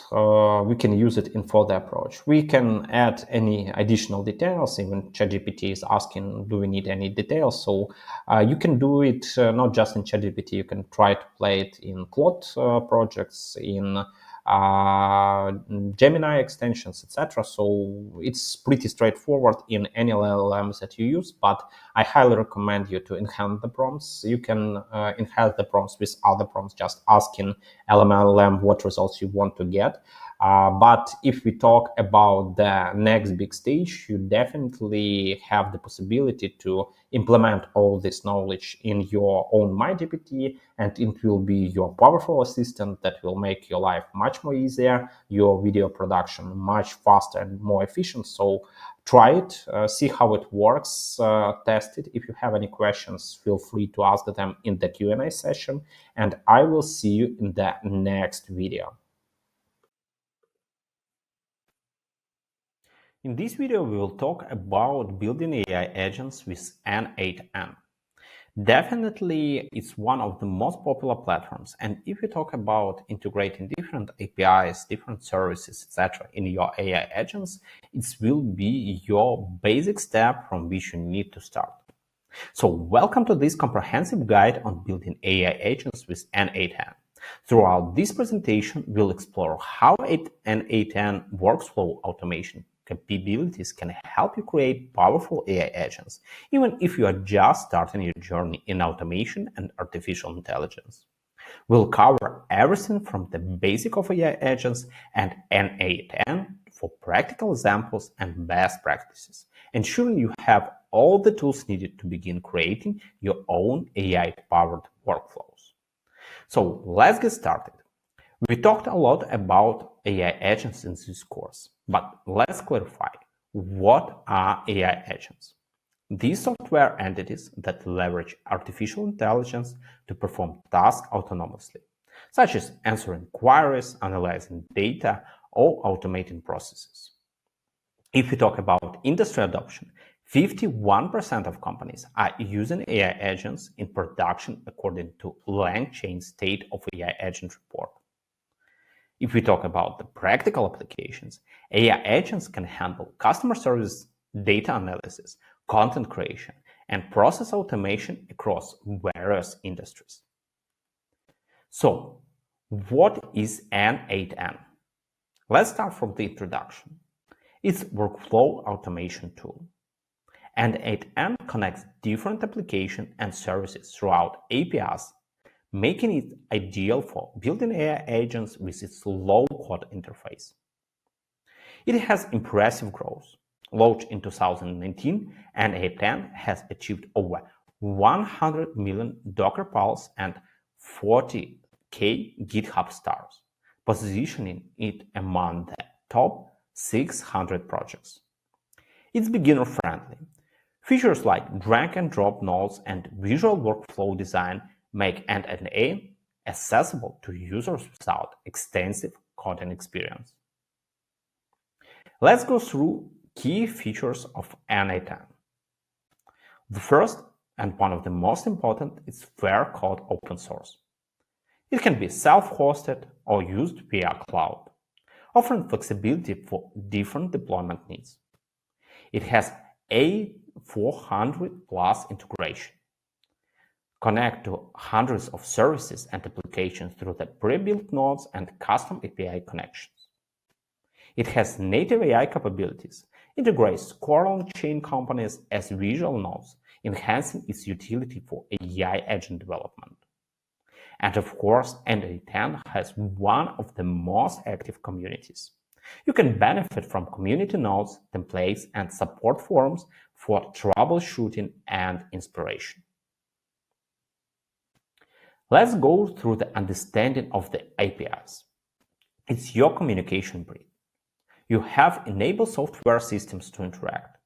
Speaker 2: we can use it in further approach. We can add any additional details. Even ChatGPT is asking, do we need any details? So you can do it not just in ChatGPT. You can try to play it in Claude projects, in Gemini extensions, etc. So it's pretty straightforward in any LLMs that you use, but I highly recommend you to enhance the prompts. You can enhance the prompts with other prompts, just asking LLM what results you want to get. But if we talk about the next big stage, you definitely have the possibility to implement all this knowledge in your own MyGPT, and it will be your powerful assistant that will make your life much more easier, your video production much faster and more efficient. So try it, see how it works, test it. If you have any questions, feel free to ask them in the Q&A session, and I will see you in the next video. In this video, we will talk about building AI agents with N8N. Definitely, it's one of the most popular platforms. And if you talk about integrating different APIs, different services, etc. in your AI agents, it will be your basic step from which you need to start. So welcome to this comprehensive guide on building AI agents with N8N. Throughout this presentation, we'll explore how N8N workflow automation capabilities can help you create powerful AI agents, even if you are just starting your journey in automation and artificial intelligence. We'll cover everything from the basic of AI agents and N8N for practical examples and best practices, ensuring you have all the tools needed to begin creating your own AI-powered workflows. So let's get started. We talked a lot about AI agents in this course, but let's clarify, what are AI agents? These software entities that leverage artificial intelligence to perform tasks autonomously, such as answering queries, analyzing data, or automating processes. If we talk about industry adoption, 51% of companies are using AI agents in production according to LangChain State of AI Agent report. If we talk about the practical applications, AI agents can handle customer service, data analysis, content creation, and process automation across various industries. So, what is N8N? Let's start from the introduction. It's a workflow automation tool. N8N connects different applications and services throughout APIs, making it ideal for building AI agents with its low-code interface. It has impressive growth. Launched in 2019, N8N has achieved over 100 million Docker pulls and 40k GitHub stars, positioning it among the top 600 projects. It's beginner-friendly. Features like drag-and-drop nodes and visual workflow design make N8N accessible to users without extensive coding experience. Let's go through key features of N8N. The first, and one of the most important, is fair code open source. It can be self-hosted or used via cloud, offering flexibility for different deployment needs. It has A400 plus integration. Connect to hundreds of services and applications through the pre-built nodes and custom API connections. It has native AI capabilities, integrates core LangChain components as visual nodes, enhancing its utility for AI agent development. And of course, N8N has one of the most active communities. You can benefit from community nodes, templates, and support forums for troubleshooting and inspiration. Let's go through the understanding of the APIs. It's your communication bridge. You have enabled software systems to interact.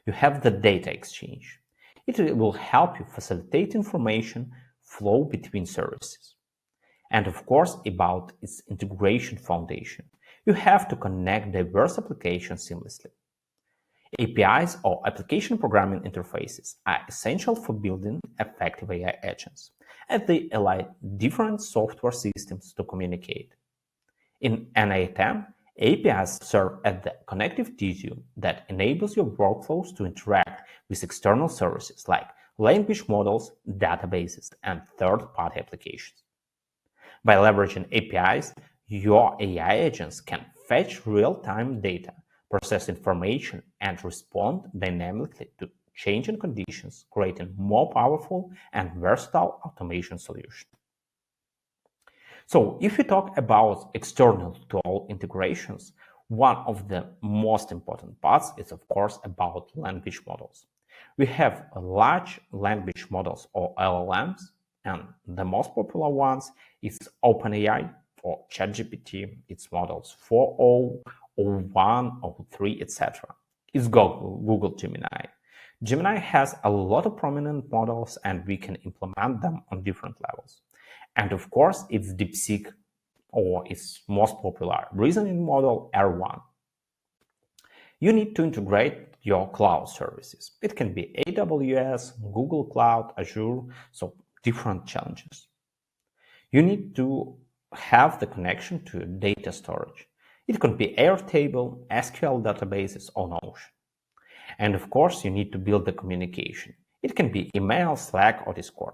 Speaker 2: You have the data exchange. It will help you facilitate information flow between services. And of course, about its integration foundation. You have to connect diverse applications seamlessly. APIs or application programming interfaces are essential for building effective AI agents, as they allow different software systems to communicate. In N8N, APIs serve as the connective tissue that enables your workflows to interact with external services like language models, databases, and third-party applications. By leveraging APIs, your AI agents can fetch real-time data, process information, and respond dynamically to changing conditions, creating more powerful and versatile automation solutions. So if we talk about external tool integrations, one of the most important parts is, of course, about language models. We have large language models or LLMs, and the most popular ones is OpenAI or ChatGPT, its models 4.0, 0.1, 0.3, etc. It's Google Gemini. Gemini has a lot of prominent models, and we can implement them on different levels. And of course, it's DeepSeek, or its most popular reasoning model, R1. You need to integrate your cloud services. It can be AWS, Google Cloud, Azure, so different challenges. You need to have the connection to data storage. It could be Airtable, SQL databases, or Notion. And of course, you need to build the communication. It can be email, Slack, or Discord.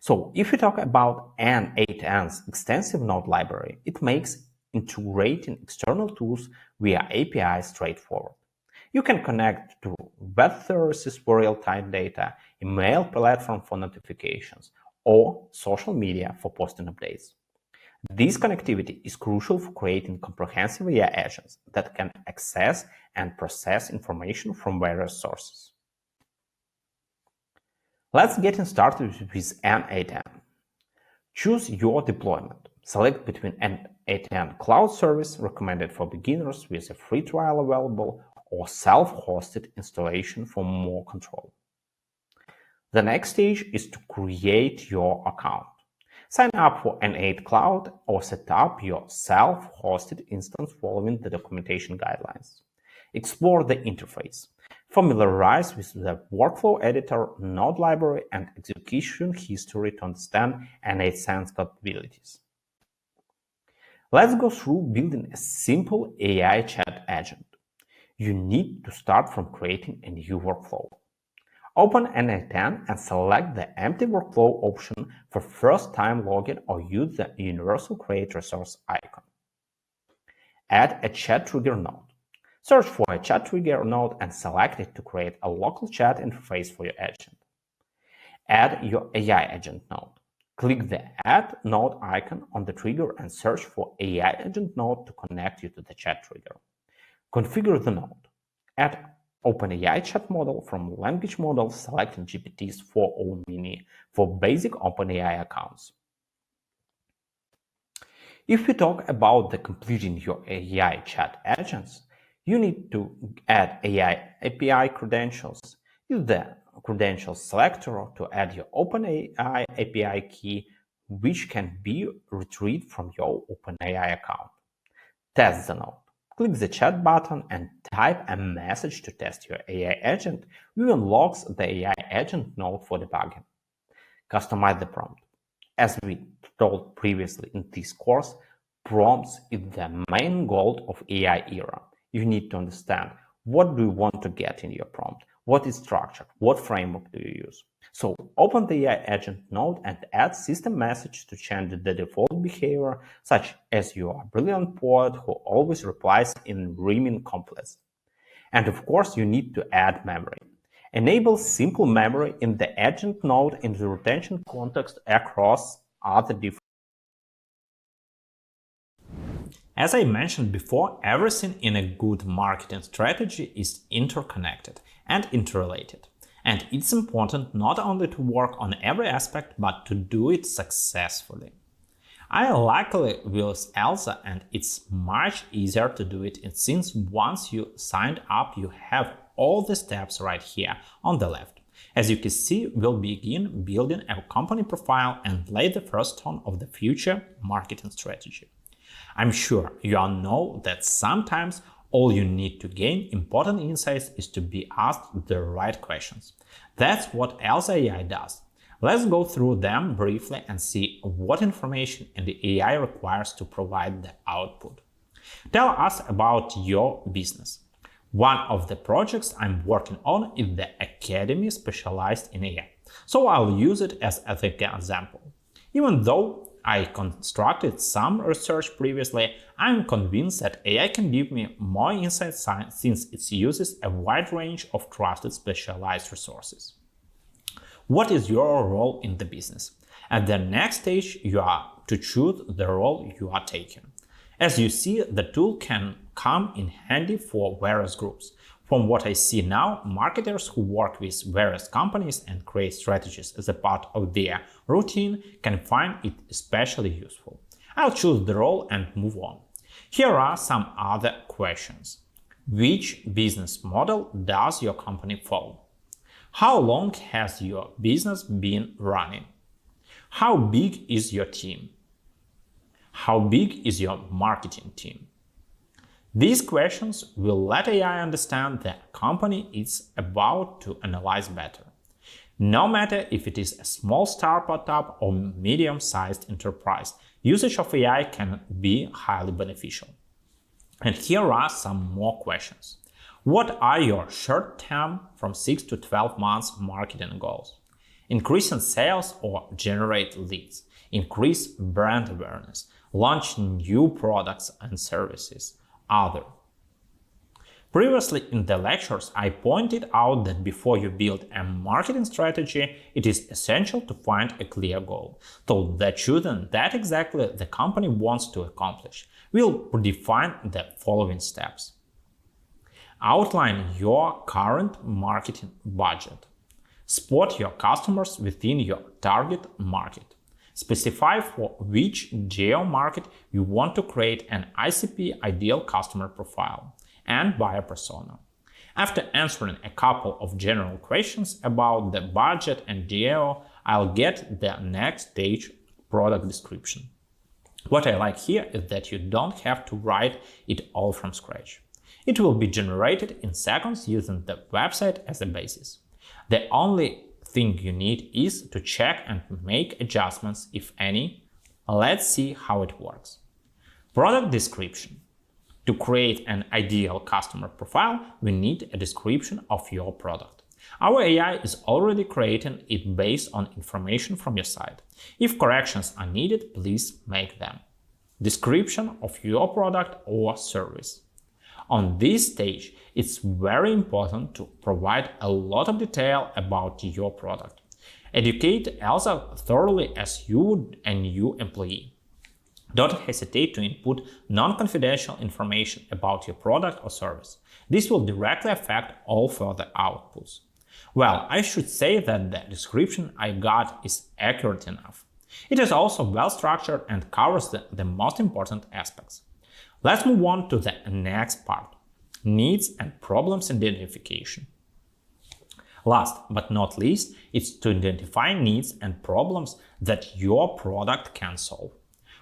Speaker 2: So if we talk about N8N's extensive node library, it makes integrating external tools via API straightforward. You can connect to web services for real-time data, email platform for notifications, or social media for posting updates. This connectivity is crucial for creating comprehensive AI agents that can access and process information from various sources. Let's get started with N8N. Choose your deployment. Select between N8N Cloud Service, recommended for beginners with a free trial available, or self-hosted installation for more control. The next stage is to create your account. Sign up for N8 Cloud or set up your self-hosted instance following the documentation guidelines. Explore the interface. Familiarize with the workflow editor, node library, and execution history to understand N8N's capabilities. Let's go through building a simple AI chat agent. You need to start from creating a new workflow. Open N8N and select the empty workflow option for first-time login or use the universal create resource icon. Add a chat trigger node. Search for a chat trigger node and select it to create a local chat interface for your agent. Add your AI agent node. Click the Add Node icon on the trigger and search for AI agent node to connect you to the chat trigger. Configure the node. Add OpenAI chat model from language model, selecting GPT's 4.0 mini for basic OpenAI accounts. If we talk about the completing your AI chat agents, you need to add AI API credentials. Use the credentials selector to add your OpenAI API key, which can be retrieved from your OpenAI account. Test the node. Click the chat button and type a message to test your AI agent, which unlocks the AI agent node for debugging. Customize the prompt. As we told previously in this course, prompts is the main goal of AI era. You need to understand what do you want to get in your prompt, what is structured, what framework do you use. So open the AI agent node and add system message to change the default behavior, such as you are a brilliant poet who always replies in rhyming couplets. And of course, you need to add memory. Enable simple memory in the agent node in the retention context across other different.
Speaker 1: As I mentioned before, everything in a good marketing strategy is interconnected and interrelated. And it's important not only to work on every aspect, but to do it successfully. I luckily use Elsa, and it's much easier to do it since once you signed up, you have all the steps right here on the left. As you can see, we'll begin building a company profile and lay the first stone of the future marketing strategy. I'm sure you all know that sometimes all you need to gain important insights is to be asked the right questions. That's what Elsa AI does. Let's go through them briefly and see what information the AI requires to provide the output. Tell us about your business. One of the projects I'm working on is the Academy specialized in AI, so I'll use it as an example. Even though I constructed some research previously, I'm convinced that AI can give me more insights since it uses a wide range of trusted specialized resources. What is your role in the business? At the next stage, you are to choose the role you are taking. As you see, the tool can come in handy for various groups. From what I see now, marketers who work with various companies and create strategies as a part of their routine can find it especially useful. I'll choose the role and move on. Here are some other questions. Which business model does your company follow? How long has your business been running? How big is your team? How big is your marketing team? These questions will let AI understand the company it's about to analyze better. No matter if it is a small startup or medium-sized enterprise, usage of AI can be highly beneficial. And here are some more questions. What are your short-term from 6 to 12 months marketing goals? Increase in sales or generate leads? Increase brand awareness? Launch new products and services? Other. Previously in the lectures, I pointed out that before you build a marketing strategy, it is essential to find a clear goal, so that choosing that exactly the company wants to accomplish. We'll define the following steps. Outline your current marketing budget. Spot your customers within your target market. Specify for which geo-market you want to create an ICP ideal customer profile and buyer persona. After answering a couple of general questions about the budget and geo, I'll get the next stage, product description. What I like here is that you don't have to write it all from scratch. It will be generated in seconds using the website as a basis. The only thing you need is to check and make adjustments, if any. Let's see how it works. Product description. To create an ideal customer profile, we need a description of your product. Our AI is already creating it based on information from your site. If corrections are needed, please make them. Description of your product or service. On this stage, it's very important to provide a lot of detail about your product. Educate Elsa thoroughly as you would a new employee. Don't hesitate to input non-confidential information about your product or service. This will directly affect all further outputs. Well, I should say that the description I got is accurate enough. It is also well structured and covers the most important aspects. Let's move on to the next part, needs and problems identification. Last but not least, it's to identify needs and problems that your product can solve.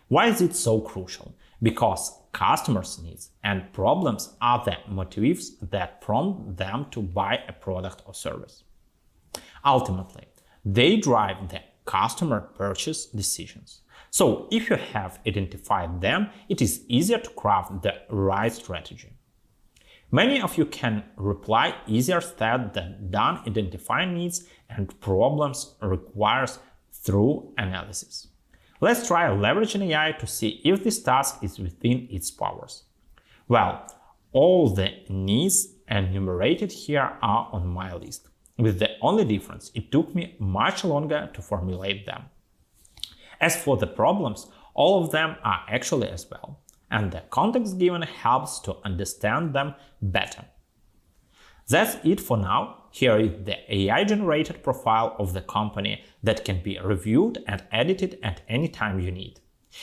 Speaker 1: Why is it so crucial? Because customers' needs and problems are the motives that prompt them to buy a product or service. Ultimately, they drive the customer purchase decisions. So if you have identified them, it is easier to craft the right strategy. Many of you can reply easier said than done. Identifying needs and problems requires thorough analysis. Let's try leveraging AI to see if this task is within its powers. Well, all the needs enumerated here are on my list, with the only difference it took me much longer to formulate them. As for the problems, all of them are actually as well, and the context given helps to understand them better. That's it for now. Here is the AI-generated profile of the company that can be reviewed and edited at any time you need.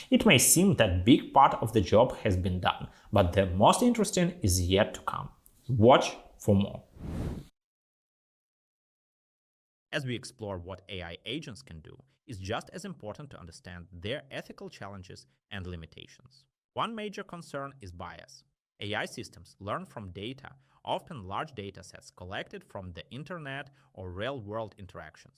Speaker 1: It may seem that big part of the job has been done, but the most interesting is yet to come. Watch for more.
Speaker 3: As we explore what AI agents can do, it's just as important to understand their ethical challenges and limitations. One major concern is bias. AI systems learn from data, often large datasets collected from the internet or real-world interactions.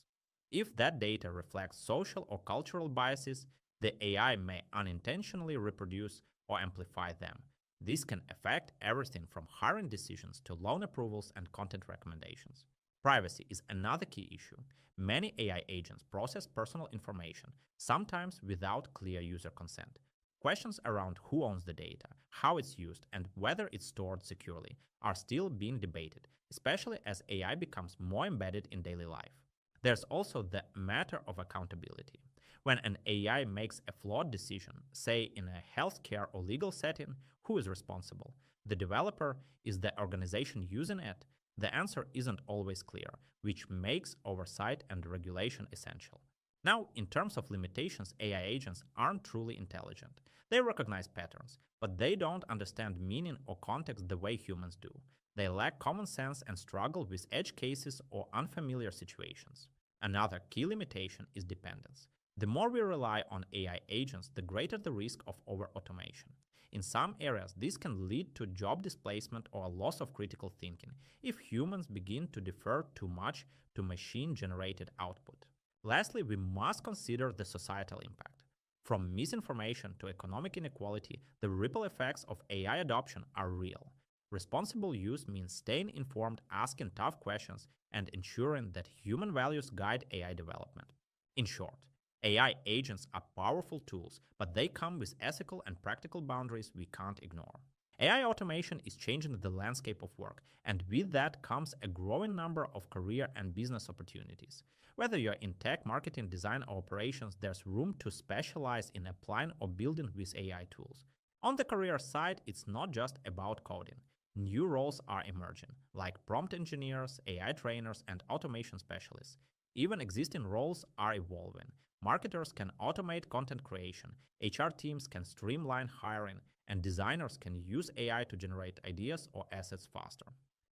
Speaker 3: If that data reflects social or cultural biases, the AI may unintentionally reproduce or amplify them. This can affect everything from hiring decisions to loan approvals and content recommendations. Privacy is another key issue. Many AI agents process personal information, sometimes without clear user consent. Questions around who owns the data, how it's used, and whether it's stored securely are still being debated, especially as AI becomes more embedded in daily life. There's also the matter of accountability. When an AI makes a flawed decision, say in a healthcare or legal setting, who is responsible? The developer? Is the organization using it? The answer isn't always clear, which makes oversight and regulation essential. Now, in terms of limitations, AI agents aren't truly intelligent. They recognize patterns, but they don't understand meaning or context the way humans do. They lack common sense and struggle with edge cases or unfamiliar situations. Another key limitation is dependence.
Speaker 1: The more we rely on AI agents, the greater the risk of over automation. In some areas, this can lead to job displacement or a loss of critical thinking if humans begin to defer too much to machine generated output. Lastly, we must consider the societal impact. From misinformation to economic inequality, the ripple effects of AI adoption are real. Responsible use means staying informed, asking tough questions, and ensuring that human values guide AI development. In short, AI agents are powerful tools, but they come with ethical and practical boundaries we can't ignore. AI automation is changing the landscape of work, and with that comes a growing number of career and business opportunities. Whether you're in tech, marketing, design, or operations, there's room to specialize in applying or building with AI tools. On the career side, it's not just about coding. New roles are emerging, like prompt engineers, AI trainers, and automation specialists. Even existing roles are evolving. Marketers can automate content creation, HR teams can streamline hiring, and designers can use AI to generate ideas or assets faster.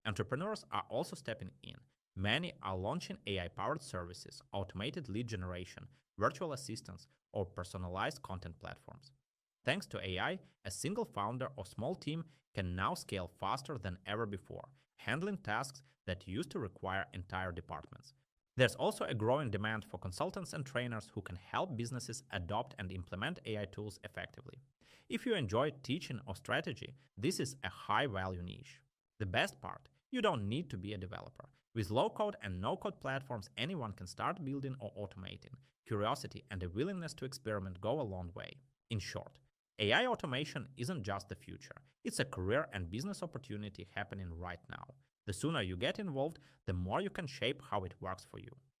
Speaker 1: Entrepreneurs are also stepping in. Many are launching AI powered services, automated lead generation, virtual assistants, or personalized content platforms. Thanks to AI, a single founder or small team can now scale faster than ever before, handling tasks that used to require entire departments. There's also a growing demand for consultants and trainers who can help businesses adopt and implement AI tools effectively. If you enjoy teaching or strategy, this is a high value niche. The best part, you don't need to be a developer. With low code and no code platforms, anyone can start building or automating. Curiosity and a willingness to experiment go a long way. In short, AI automation isn't just the future, it's a career and business opportunity happening right now. The sooner you get involved, the more you can shape how it works for you.